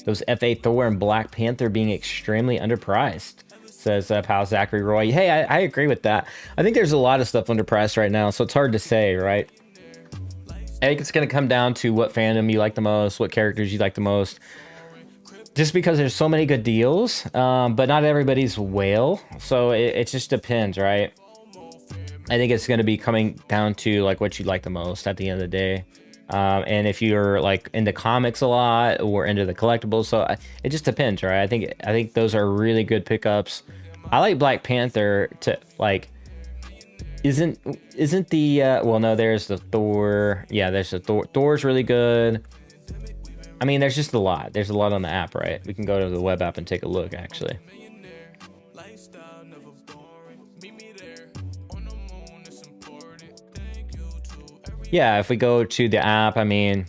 those FA Thor and Black Panther being extremely underpriced, says pal Zachary Roy. Hey, I agree with that. I think there's a lot of stuff underpriced right now, so it's hard to say, right? I think it's going to come down to what fandom you like the most, what characters you like the most. Just because there's so many good deals, but not everybody's whale, so it just depends, right? I think it's going to be coming down to like what you like the most at the end of the day. And if you're like into comics a lot or into the collectibles, so it just depends, right? I think those are really good pickups. I like Black Panther to like. Isn't the well, no, there's the Thor. Yeah, there's the Thor. Thor's really good. I mean, there's just a lot. There's a lot on the app, right? We can go to the web app and take a look, actually. Yeah, if we go to the app, I mean,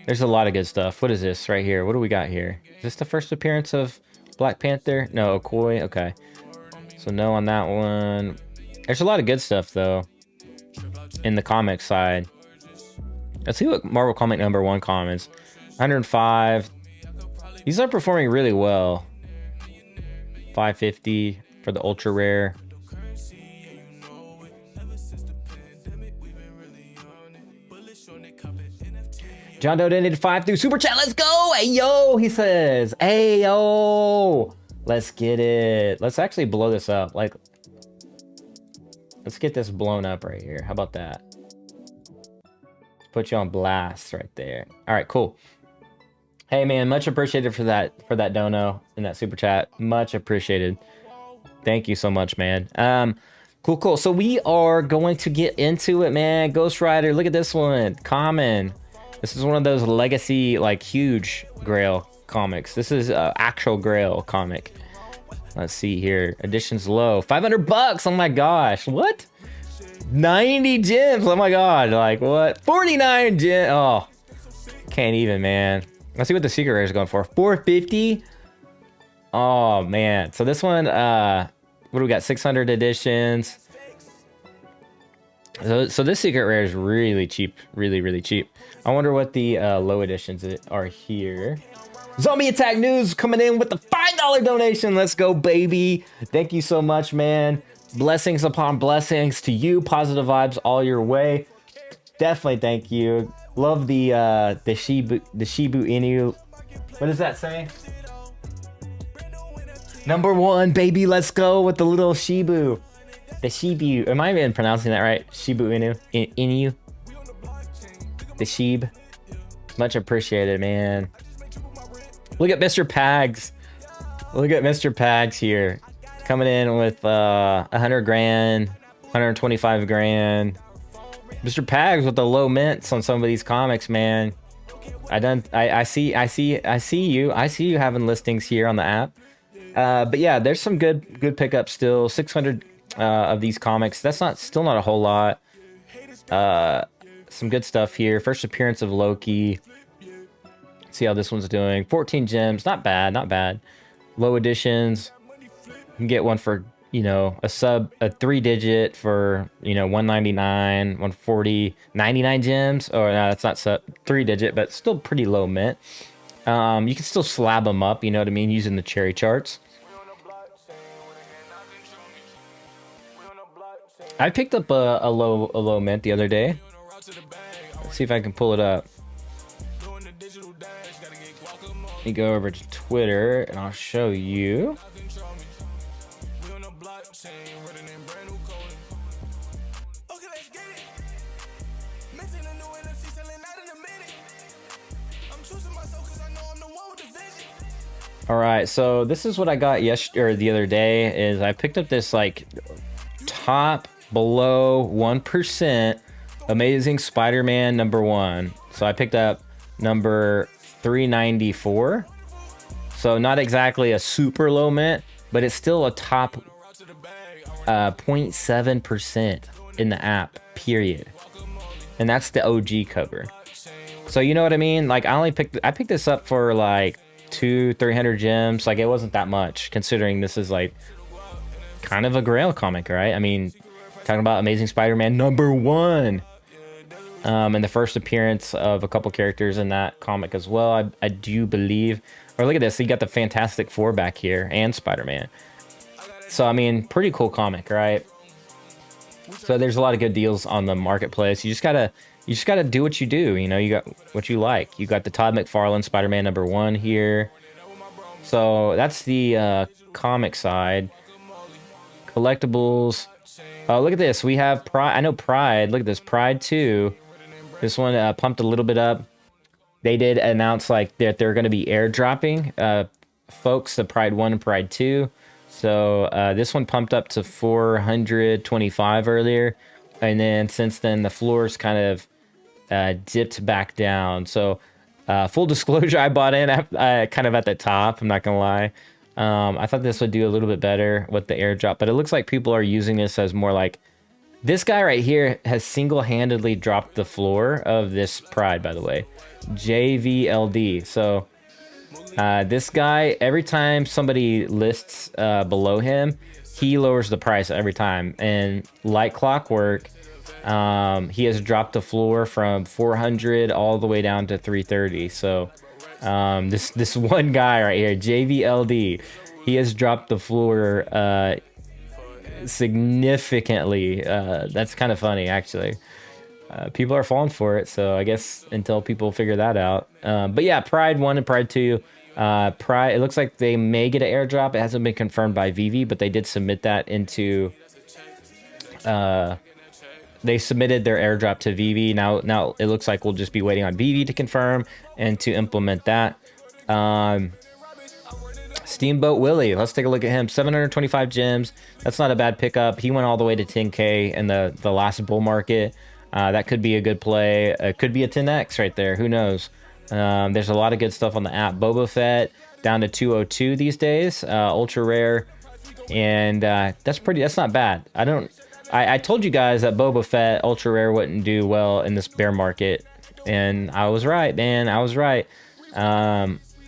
there's a lot of good stuff. What is this right here? What do we got here? Is this the first appearance of Black Panther? No, Okoye. Okay. So no on that one. There's a lot of good stuff, though, in the comic side. Let's see what Marvel Comic #1 comments. 105. These are performing really well. 550 for the ultra rare. John Doe donated 5 through Super Chat. Let's go. Hey, yo, he says. Hey, yo. Let's get it. Let's actually blow this up. Like, let's get this blown up right here. How about that? Put you on blast right there. All right, cool. Hey, man, much appreciated for that dono and that Super Chat. Much appreciated. Thank you so much, man. Cool. So we are going to get into it, man. Ghost Rider. Look at this one. Common. This is one of those legacy, like, huge Grail comics. This is actual Grail comic. Let's see here. Edition's low. $500. Oh my gosh. What? 90 gems. Oh my god. Like, what? 49 gems. Oh, can't even, man. Let's see what the secret rare is going for. 450. Oh man. So this one, what do we got? 600 editions. So this secret rare is really cheap. Really cheap. I wonder what the low editions are here. Zombie Attack News coming in with the $5 donation. Let's go, baby. Thank you so much, man. Blessings upon blessings to you. Positive vibes all your way. Definitely thank you. Love the Shibu Inu. What does that say? #1, baby. Let's go with the little Shibu. The Shibu. Am I even pronouncing that right? Shibu Inu. Inu. The Sheeb. Much appreciated, man. Look at Mr. Pags. Look at Mr. Pags here. Coming in with 100 grand, 125 grand. Mr. Pags with the low mints on some of these comics, man. I see you. I see you having listings here on the app. But yeah, there's some good pickups still. 600 of these comics. That's still not a whole lot. Some good stuff here. First appearance of Loki. See how this one's doing. 14 gems. Not bad. Low editions. You can get one for, a 3-digit for, 199, 140, 99 gems. Oh, no, that's not 3-digit, but still pretty low mint. You can still slab them up, you know what I mean, using the cherry charts. I picked up a low mint the other day. Let's see if I can pull it up. Let me go over to Twitter and I'll show you. All right, so this is what I got the other day. Is I picked up this like top below 1% Amazing Spider-Man #1. So I picked up number 394. So not exactly a super low mint, but it's still a top 0.7% in the app, period. And that's the OG cover. So you know what I mean? Like I picked this up for like 300 gems. Like, it wasn't that much considering this is like kind of a Grail comic, right? I mean, talking about Amazing Spider-Man #1. And the first appearance of a couple characters in that comic as well, I do believe. Or look at this, you got the Fantastic Four back here and Spider-Man. So I mean, pretty cool comic, right? So there's a lot of good deals on the marketplace. You just gotta do what you do. You know, you got what you like. You got the Todd McFarlane Spider-Man #1 here. So that's the comic side. Collectibles. Oh, look at this. We have Pride. I know Pride. Look at this. Pride 2. This one pumped a little bit up. They did announce like that they're going to be airdropping folks, the Pride 1 and Pride 2. So this one pumped up to 425 earlier. And then since then, the floors kind of dipped back down. So full disclosure, I bought in kind of at the top. I'm not going to lie. I thought this would do a little bit better with the airdrop. But it looks like people are using this as more like... This guy right here has single-handedly dropped the floor of this Pride, by the way. JVLD. So this guy, every time somebody lists below him, he lowers the price every time. And like clockwork, he has dropped the floor from 400 all the way down to 330. So this one guy right here, JVLD, he has dropped the floor significantly. That's kind of funny, actually. People are falling for it, so I guess until people figure that out. But yeah, Pride 1 and Pride 2. Pride, it looks like they may get an airdrop. It hasn't been confirmed by VeVe, but they did submit that into... they submitted their airdrop to VeVe. Now it looks like we'll just be waiting on VeVe to confirm and to implement that. Steamboat Willie, let's take a look at him. 725 gems. That's not a bad pickup. He went all the way to 10k in the last bull market. That could be a good play. It could be a 10x right there. Who knows? There's a lot of good stuff on the app. Boba Fett down to 202 these days. Ultra rare, and that's not bad. I told you guys that Boba Fett ultra rare wouldn't do well in this bear market, and I was right, man. I was right.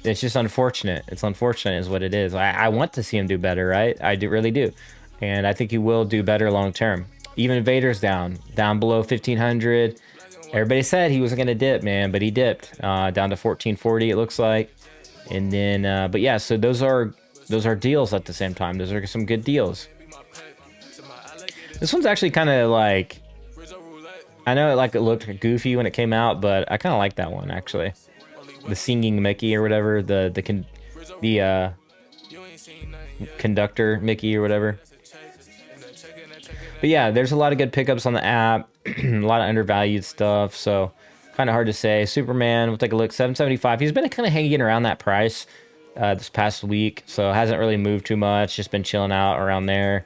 It's just unfortunate. It's unfortunate is what it is. I want to see him do better, right? Really do. And I think he will do better long term. Even Vader's down below 1500. Everybody said he wasn't going to dip, man, but he dipped down to 1440, it looks like. And then, but yeah, so those are deals at the same time. Those are some good deals. This one's actually kind of like, I know it looked goofy when it came out, but I kind of like that one, actually. The singing Mickey or whatever, the conductor Mickey or whatever. But yeah, there's a lot of good pickups on the app, a lot of undervalued stuff, so kind of hard to say. Superman, we'll take a look, 775. He's been kind of hanging around that price this past week, so hasn't really moved too much, just been chilling out around there.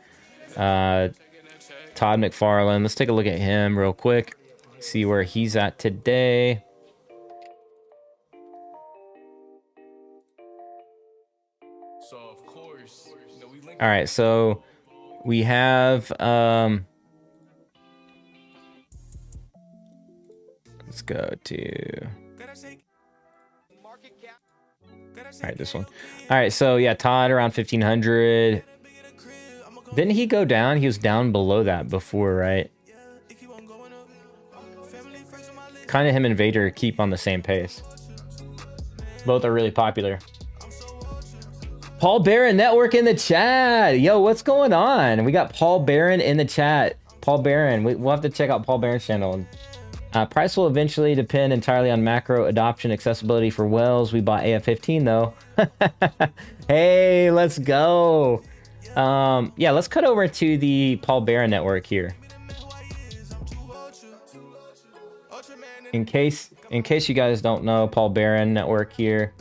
Todd McFarlane, let's take a look at him real quick, see where he's at today. All right, so we have let's go to all right, this one. All right, so yeah, Todd around 1500. Didn't he go down? He was down below that before, right? Kind of him and Vader keep on the same pace. Both are really popular. Paul Barron Network in the chat. Yo, what's going on? We got Paul Barron in the chat. Paul Barron. We'll have to check out Paul Barron's channel. Price will eventually depend entirely on macro adoption accessibility for whales. We bought AF15 though. Hey, let's go. Yeah, let's cut over to the Paul Barron Network here. In case you guys don't know, Paul Barron Network here.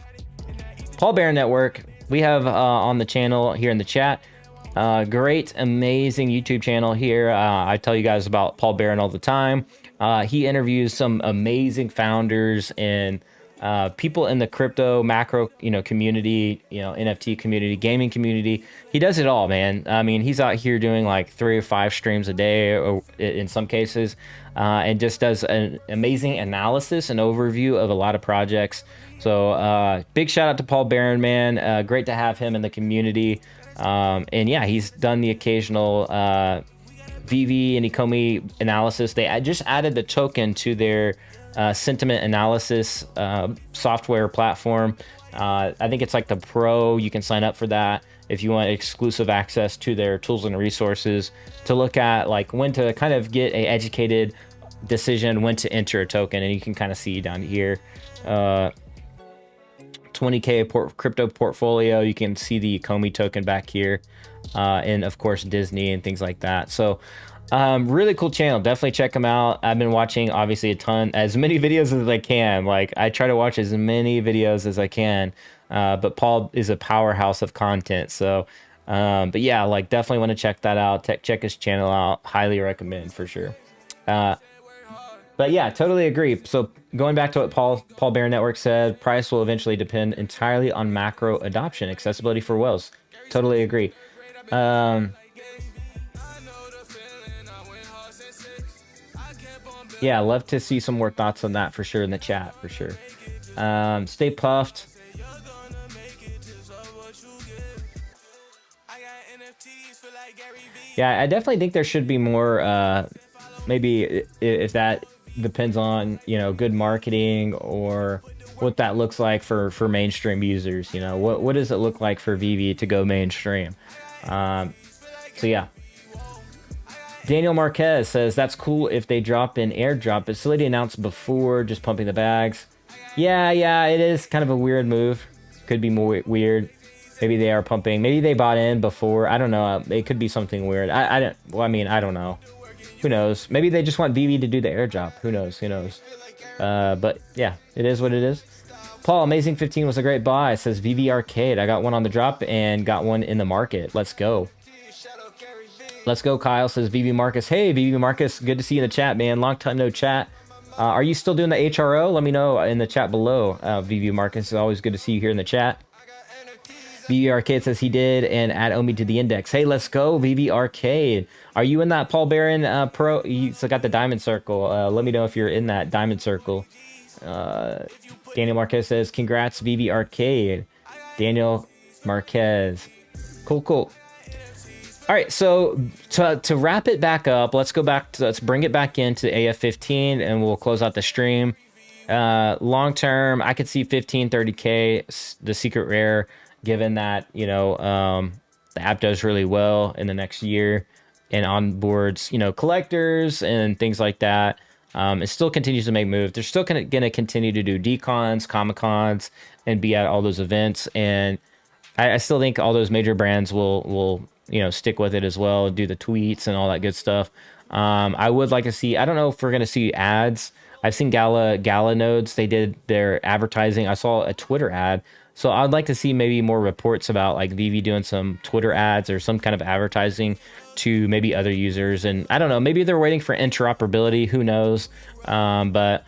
Paul Barron Network. We have on the channel here in the chat, great, amazing YouTube channel here. I tell you guys about Paul Barron all the time. He interviews some amazing founders in people in the crypto macro, community, NFT community, gaming community. He does it all, man. I mean, he's out here doing like 3 or 5 streams a day, or in some cases, and just does an amazing analysis and overview of a lot of projects. So big shout out to Paul Barron, man. Great to have him in the community. And yeah, he's done the occasional VeVe and Ecomi analysis. They just added the token to their sentiment analysis software platform. I think it's like the Pro. You can sign up for that if you want exclusive access to their tools and resources to look at like when to kind of get a educated decision when to enter a token. And you can kind of see down here 20K crypto portfolio. You can see the Ecomi token back here, and of course Disney and things like that. So really cool channel. Definitely check them out. I've been watching obviously as many videos as I can. Like I try to watch as many videos as I can, but Paul is a powerhouse of content. So but yeah, like definitely want to check that out. Check his channel out. Highly recommend for sure. But yeah, totally agree. So going back to what Paul Barron Network said, price will eventually depend entirely on macro adoption, accessibility for whales. Totally agree. Yeah, love to see some more thoughts on that for sure in the chat, for sure. Stay puffed. Yeah, I definitely think there should be more, maybe if that depends on, good marketing or what that looks like for mainstream users. What does it look like for VeVe to go mainstream? So yeah. Daniel Marquez says, that's cool if they drop in airdrop. Facility announced before, just pumping the bags. Yeah, it is kind of a weird move. Could be more weird. Maybe they are pumping. Maybe they bought in before. I don't know. It could be something weird. I don't know. Who knows? Maybe they just want VeVe to do the airdrop. Who knows? But yeah, it is what it is. Paul, Amazing 15 was a great buy. Says VeVe Arcade. I got one on the drop and got one in the market. Let's go. Let's go, Kyle. Says VeVe Marcus. Hey, VeVe Marcus. Good to see you in the chat, man. Long time no chat. Are you still doing the HRO? Let me know in the chat below. VeVe Marcus. It's always good to see you here in the chat. VeVe Arcade says he did, and add Omi to the index. Hey, let's go, VeVe Arcade. Are you in that Paul Barron Pro? He's got the diamond circle. Let me know if you're in that diamond circle. Daniel Marquez says, congrats, VeVe Arcade. Daniel Marquez. Cool. All right, so to wrap it back up, let's bring it back into AF15 and we'll close out the stream. Long term, I could see 30K, the secret rare, given that, the app does really well in the next year and onboards, collectors and things like that. It still continues to make moves. They're still going to continue to do decons, Comic-Cons, and be at all those events. And I still think all those major brands will stick with it as well, do the tweets and all that good stuff. I would like to see, I don't know if we're going to see ads. I've seen Gala Nodes. They did their advertising. I saw a Twitter ad. So I'd like to see maybe more reports about like VeVe doing some Twitter ads or some kind of advertising to maybe other users. And I don't know, maybe they're waiting for interoperability. Who knows? But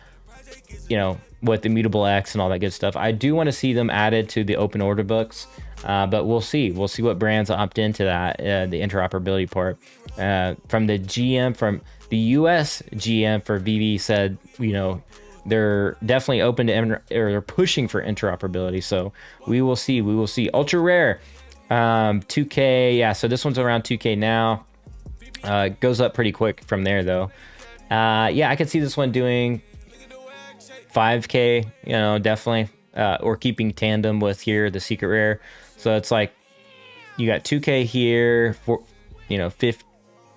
with Immutable X and all that good stuff, I do want to see them added to the open order books. But we'll see what brands opt into that, the interoperability part. From the GM, from the US GM for VeVe said, they're definitely open to, or they're pushing for interoperability. So we will see. Ultra rare, 2K. Yeah, so this one's around 2K now. Goes up pretty quick from there though. Yeah, I could see this one doing 5K, definitely, or keeping tandem with here, the secret rare. So it's like you got 2K here,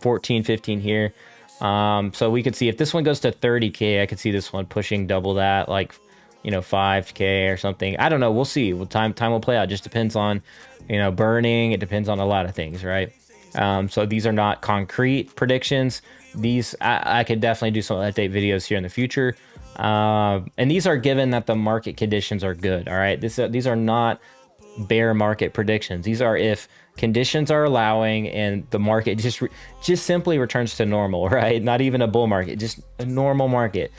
14, 15 here. So we could see if this one goes to 30K, I could see this one pushing double that, like, 5K or something. I don't know. We'll see. Time will play out. It just depends on, burning. It depends on a lot of things, right? So these are not concrete predictions. These, I could definitely do some update videos here in the future. And these are given that the market conditions are good. All right. These are not bear market predictions. These are if conditions are allowing and the market just simply returns to normal, right? Not even a bull market, just a normal market.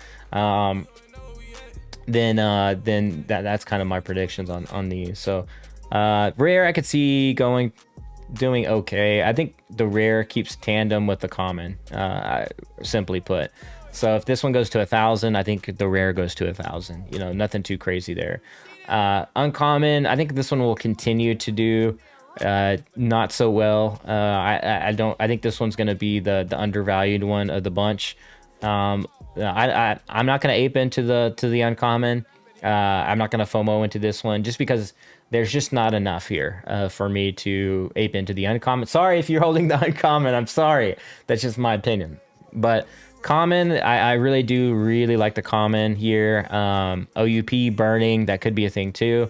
then that's kind of my predictions on these. So rare I could see doing okay. I think the rare keeps tandem with the common, simply put. So if this one goes to 1,000, I think the rare goes to 1,000. You know, nothing too crazy there. Uncommon, I think this one will continue to do not so well. I think this one's going to be the undervalued one of the bunch. I'm not going to ape into the uncommon. I'm not going to FOMO into this one just because there's just not enough here for me to ape into the uncommon. Sorry if you're holding the uncommon. I'm sorry. That's just my opinion. But common, I really like the common here. OUP burning, that could be a thing too.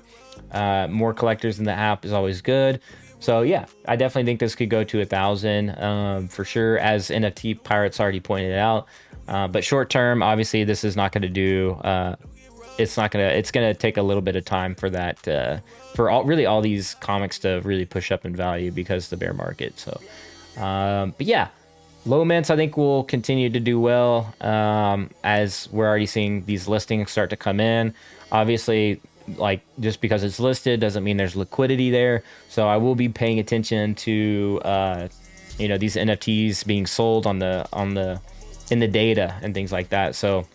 More collectors in the app is always good. So yeah, I definitely think this could go to 1,000 for sure, as NFT Pirates already pointed out. But short term, obviously, this is not going to do. It's going to take a little bit of time for that, for all these comics to really push up in value because of the bear market. So, but yeah, low mints I think will continue to do well, as we're already seeing these listings start to come in. Obviously, like, just because it's listed doesn't mean there's liquidity there. So I will be paying attention to these NFTs being sold in the data and things like that. So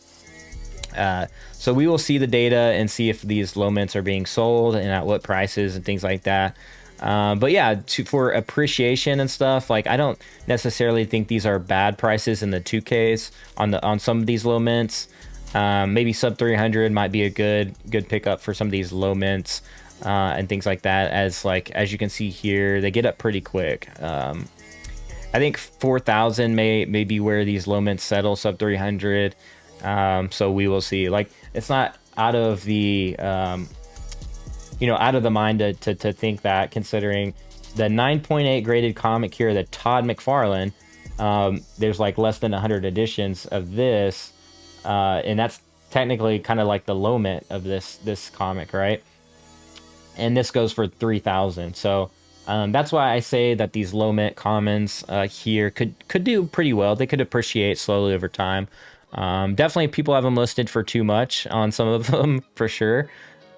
we will see the data and see if these low mints are being sold and at what prices and things like that. But yeah, for appreciation and stuff, like, I don't necessarily think these are bad prices in the 2Ks on some of these low mints. Maybe sub 300 might be a good pickup for some of these low mints and things like that. As you can see here, they get up pretty quick. I think 4,000 may be where these low mints settle, sub 300. So we will see. Like, it's not out of the out of the mind to think that, considering the 9.8 graded comic here, the Todd McFarlane, there's like less than 100 editions of this, and that's technically kind of like the low mint of this comic, right? And this goes for 3,000. So that's why I say that these low mint commons here could do pretty well. They could appreciate slowly over time. Definitely people have them listed for too much on some of them for sure.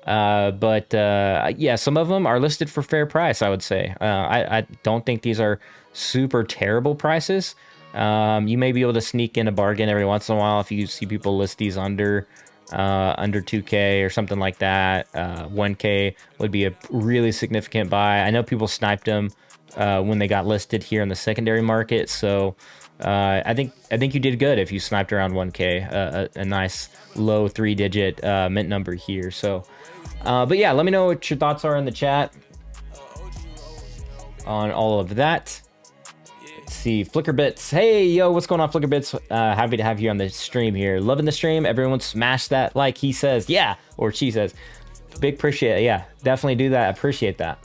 But yeah, some of them are listed for fair price, I would say. I don't think these are super terrible prices. You may be able to sneak in a bargain every once in a while if you see people list these under 2K or something like that. 1K would be a really significant buy. I know people sniped them when they got listed here in the secondary market. So I think you did good if you sniped around 1K, a nice low 3-digit mint number here. So but yeah, let me know what your thoughts are in the chat on all of that. Let's see, Flickerbits. Hey, yo, what's going on, Flickerbits? Happy to have you on the stream here. Loving the stream. Everyone smash that like, he says. Yeah, or she says. Big appreciate it. Yeah, definitely do that. Appreciate that.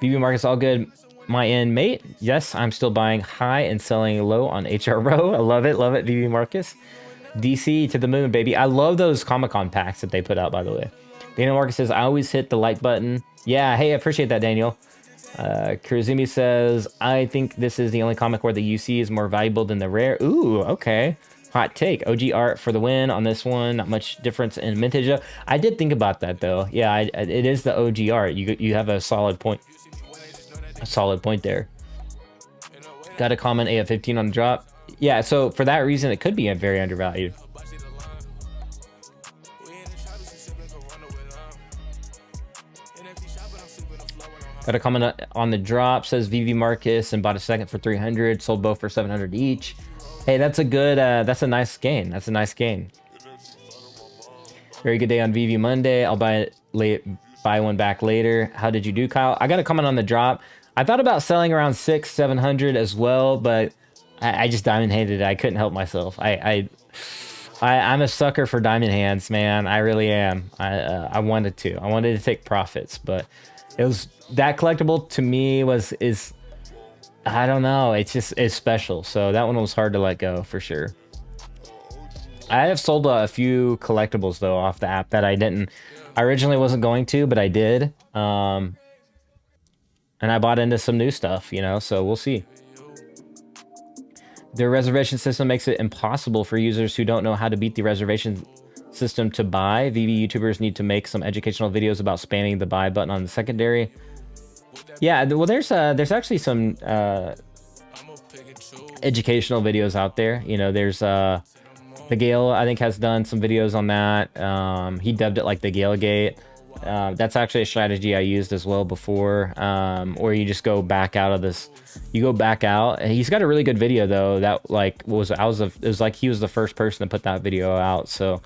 BB Markets, all good. My end, mate. Yes, I'm still buying high and selling low on HRO. I love it, BB Marcus. DC to the moon, baby. I love those Comic-Con packs that they put out, by the way. Daniel Marcus says, I always hit the like button. Yeah, hey, I appreciate that, Daniel. Kuruzumi says, I think this is the only comic where the UC is more valuable than the rare. Ooh, okay. Hot take. OG art for the win on this one. Not much difference in mintage. I did think about that, though. Yeah, it is the OG art. You have a solid point. A solid point there. Got a comment AF15 on the drop. Yeah, so for that reason, it could be a very undervalued. Got a comment on the drop. Says VeVe Marcus and bought a second for 300. Sold both for 700 each. Hey, that's a good. That's a nice gain. That's a nice gain. Very good day on VeVe Monday. I'll buy one back later. How did you do, Kyle? I got a comment on the drop. I thought about selling around 600-700 as well, but I just diamond handed it. I couldn't help myself. I'm a sucker for diamond hands, man. I really am. I wanted to take profits, but it was that collectible to me is I don't know. It's special. So that one was hard to let go for sure. I have sold a few collectibles though off the app that I originally wasn't going to, but I did. And I bought into some new stuff, so we'll see. Their reservation system makes it impossible for users who don't know how to beat the reservation system to buy. VeVe YouTubers need to make some educational videos about spamming the buy button on the secondary. Yeah, well, there's actually some educational videos out there. You know, there's the GRAIL, I think, has done some videos on that. He dubbed it like the GRAIL Gate. That's actually a strategy I used as well before, or you just go back out of this. You go back out. He's got a really good video though. That like it was like he was the first person to put that video out. So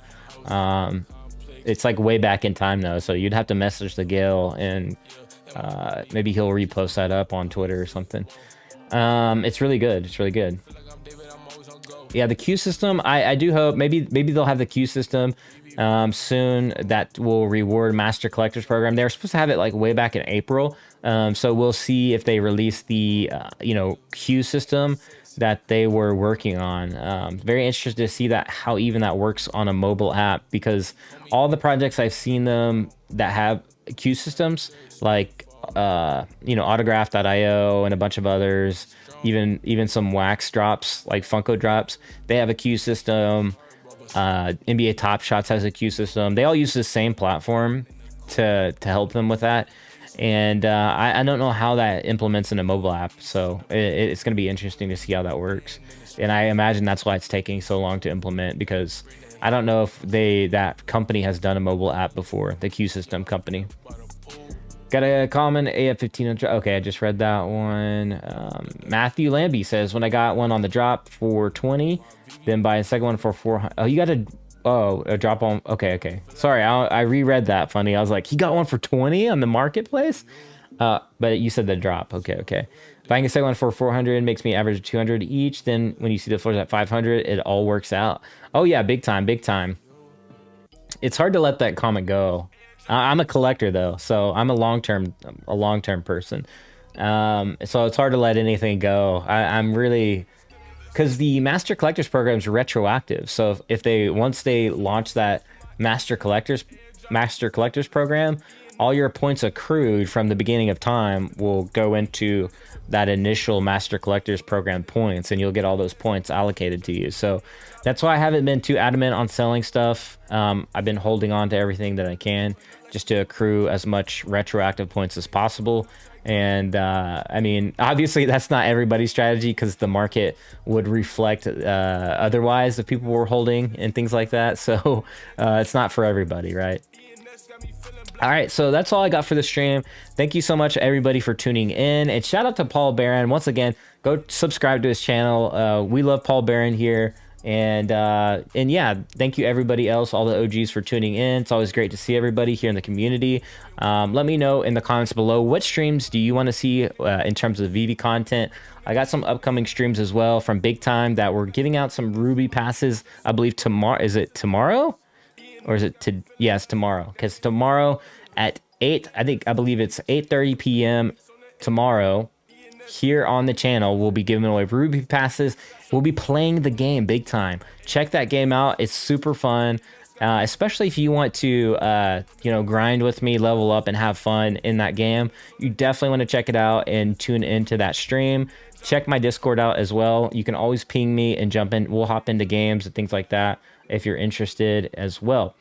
it's like way back in time though. So you'd have to message the GRAIL and maybe he'll repost that up on Twitter or something. It's really good. It's really good. Yeah, the queue system. I do hope maybe they'll have the queue system soon that will reward Master Collectors program. They were supposed to have it like way back in April. So we'll see if they release the queue system that they were working on. Very interested to see that how even that works on a mobile app, because all the projects I've seen them that have queue systems like autograph.io and a bunch of others, even some wax drops like Funko drops, they have a queue system. NBA Top Shots has a queue system. They all use the same platform to help them with that. And I don't know how that implements in a mobile app, so it's going to be interesting to see how that works. And I imagine that's why it's taking so long to implement, because I don't know if that company has done a mobile app before, the queue system company. Got a comment, AF1500. Okay, I just read that one. Matthew Lambie says, when I got one on the drop for 20, then buy a second one for 400. Oh, you got a drop on. Okay. Sorry, I reread that funny. I was like, he got one for 20 on the marketplace? But you said the drop. Okay. Buying a second one for 400 makes me average 200 each. Then when you see the floors at 500, it all works out. Oh yeah, big time. It's hard to let that comment go. I'm a collector though, so I'm a long-term person. So it's hard to let anything go. I'm really, because the Master Collectors program is retroactive. So if once they launch that Master Collectors program, all your points accrued from the beginning of time will go into that initial Master Collectors program points, and you'll get all those points allocated to you. So that's why I haven't been too adamant on selling stuff. I've been holding on to everything that I can just to accrue as much retroactive points as possible. And I mean, obviously that's not everybody's strategy, because the market would reflect otherwise if people were holding and things like that. So it's not for everybody, right? All right, so that's all I got for the stream. Thank you so much, everybody, for tuning in. And shout out to Paul Barron. Once again, go subscribe to his channel. We love Paul Barron here. And yeah, thank you, everybody else, all the OGs, for tuning in. It's always great to see everybody here in the community. Let me know in the comments below, what streams do you want to see in terms of VeVe content. I got some upcoming streams as well from Big Time that we're giving out some Ruby passes, I believe tomorrow. Is it tomorrow? Or is it yes, tomorrow, because tomorrow at 8, I believe it's 8:30 p.m. tomorrow here on the channel, we'll be giving away Ruby passes. We'll be playing the game Big Time. Check that game out. It's super fun, especially if you want to grind with me, level up, and have fun in that game. You definitely want to check it out and tune into that stream. Check my Discord out as well. You can always ping me and jump in. We'll hop into games and things like that if you're interested as well.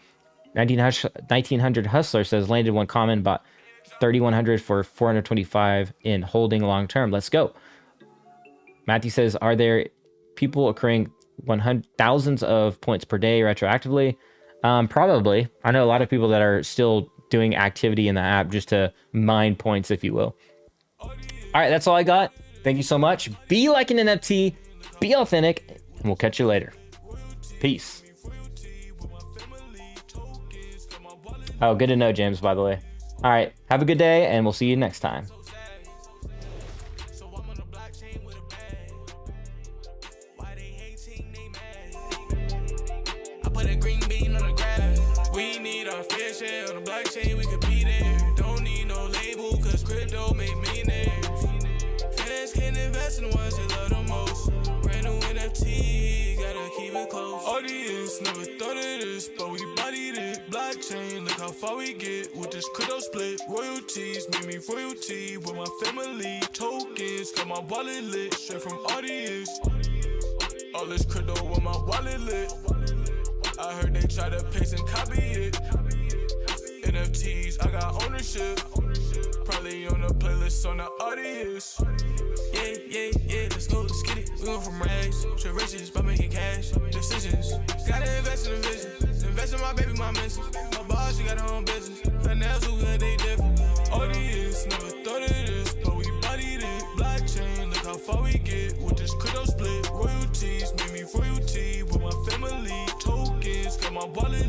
1900 Hustler says, landed one comment about 3100 for 425 in holding long term. Let's go. Matthew says, are there people accruing thousands of points per day retroactively? Probably. I know a lot of people that are still doing activity in the app just to mine points, if you will. All right, that's all I got. Thank you so much. Be like an NFT, be authentic, and we'll catch you later. Peace. Oh, good to know, James, by the way. All right, have a good day, and we'll see you next time. I put a green bean on the grass. We need our fair share on the blockchain, we could be there. Don't need no label, cause crypto make millionaires. Fans can invest in the ones they love the most. Brand new NFT, gotta keep it close. Audience never thought of this, but we bodied it. Blockchain, look how far we get with this crypto split. Royalties, make me royalty with my family. Tokens, got my wallet lit, straight from audience. All this crypto with my wallet lit. I heard they try to paste and copy it. NFTs, I got ownership. Probably on the playlist on the audience. Yeah, let's go, let's get it. We went from rags to riches by making cash decisions. Gotta invest in the vision. Invest in my baby, my missus. My boss, she got her own business. Her nails so good, they different. Audience, never thought of this, but we bodied it. Blockchain, look how far we get with this crypto split. Royalties, made me royalty with my family. Tokens, got my wallet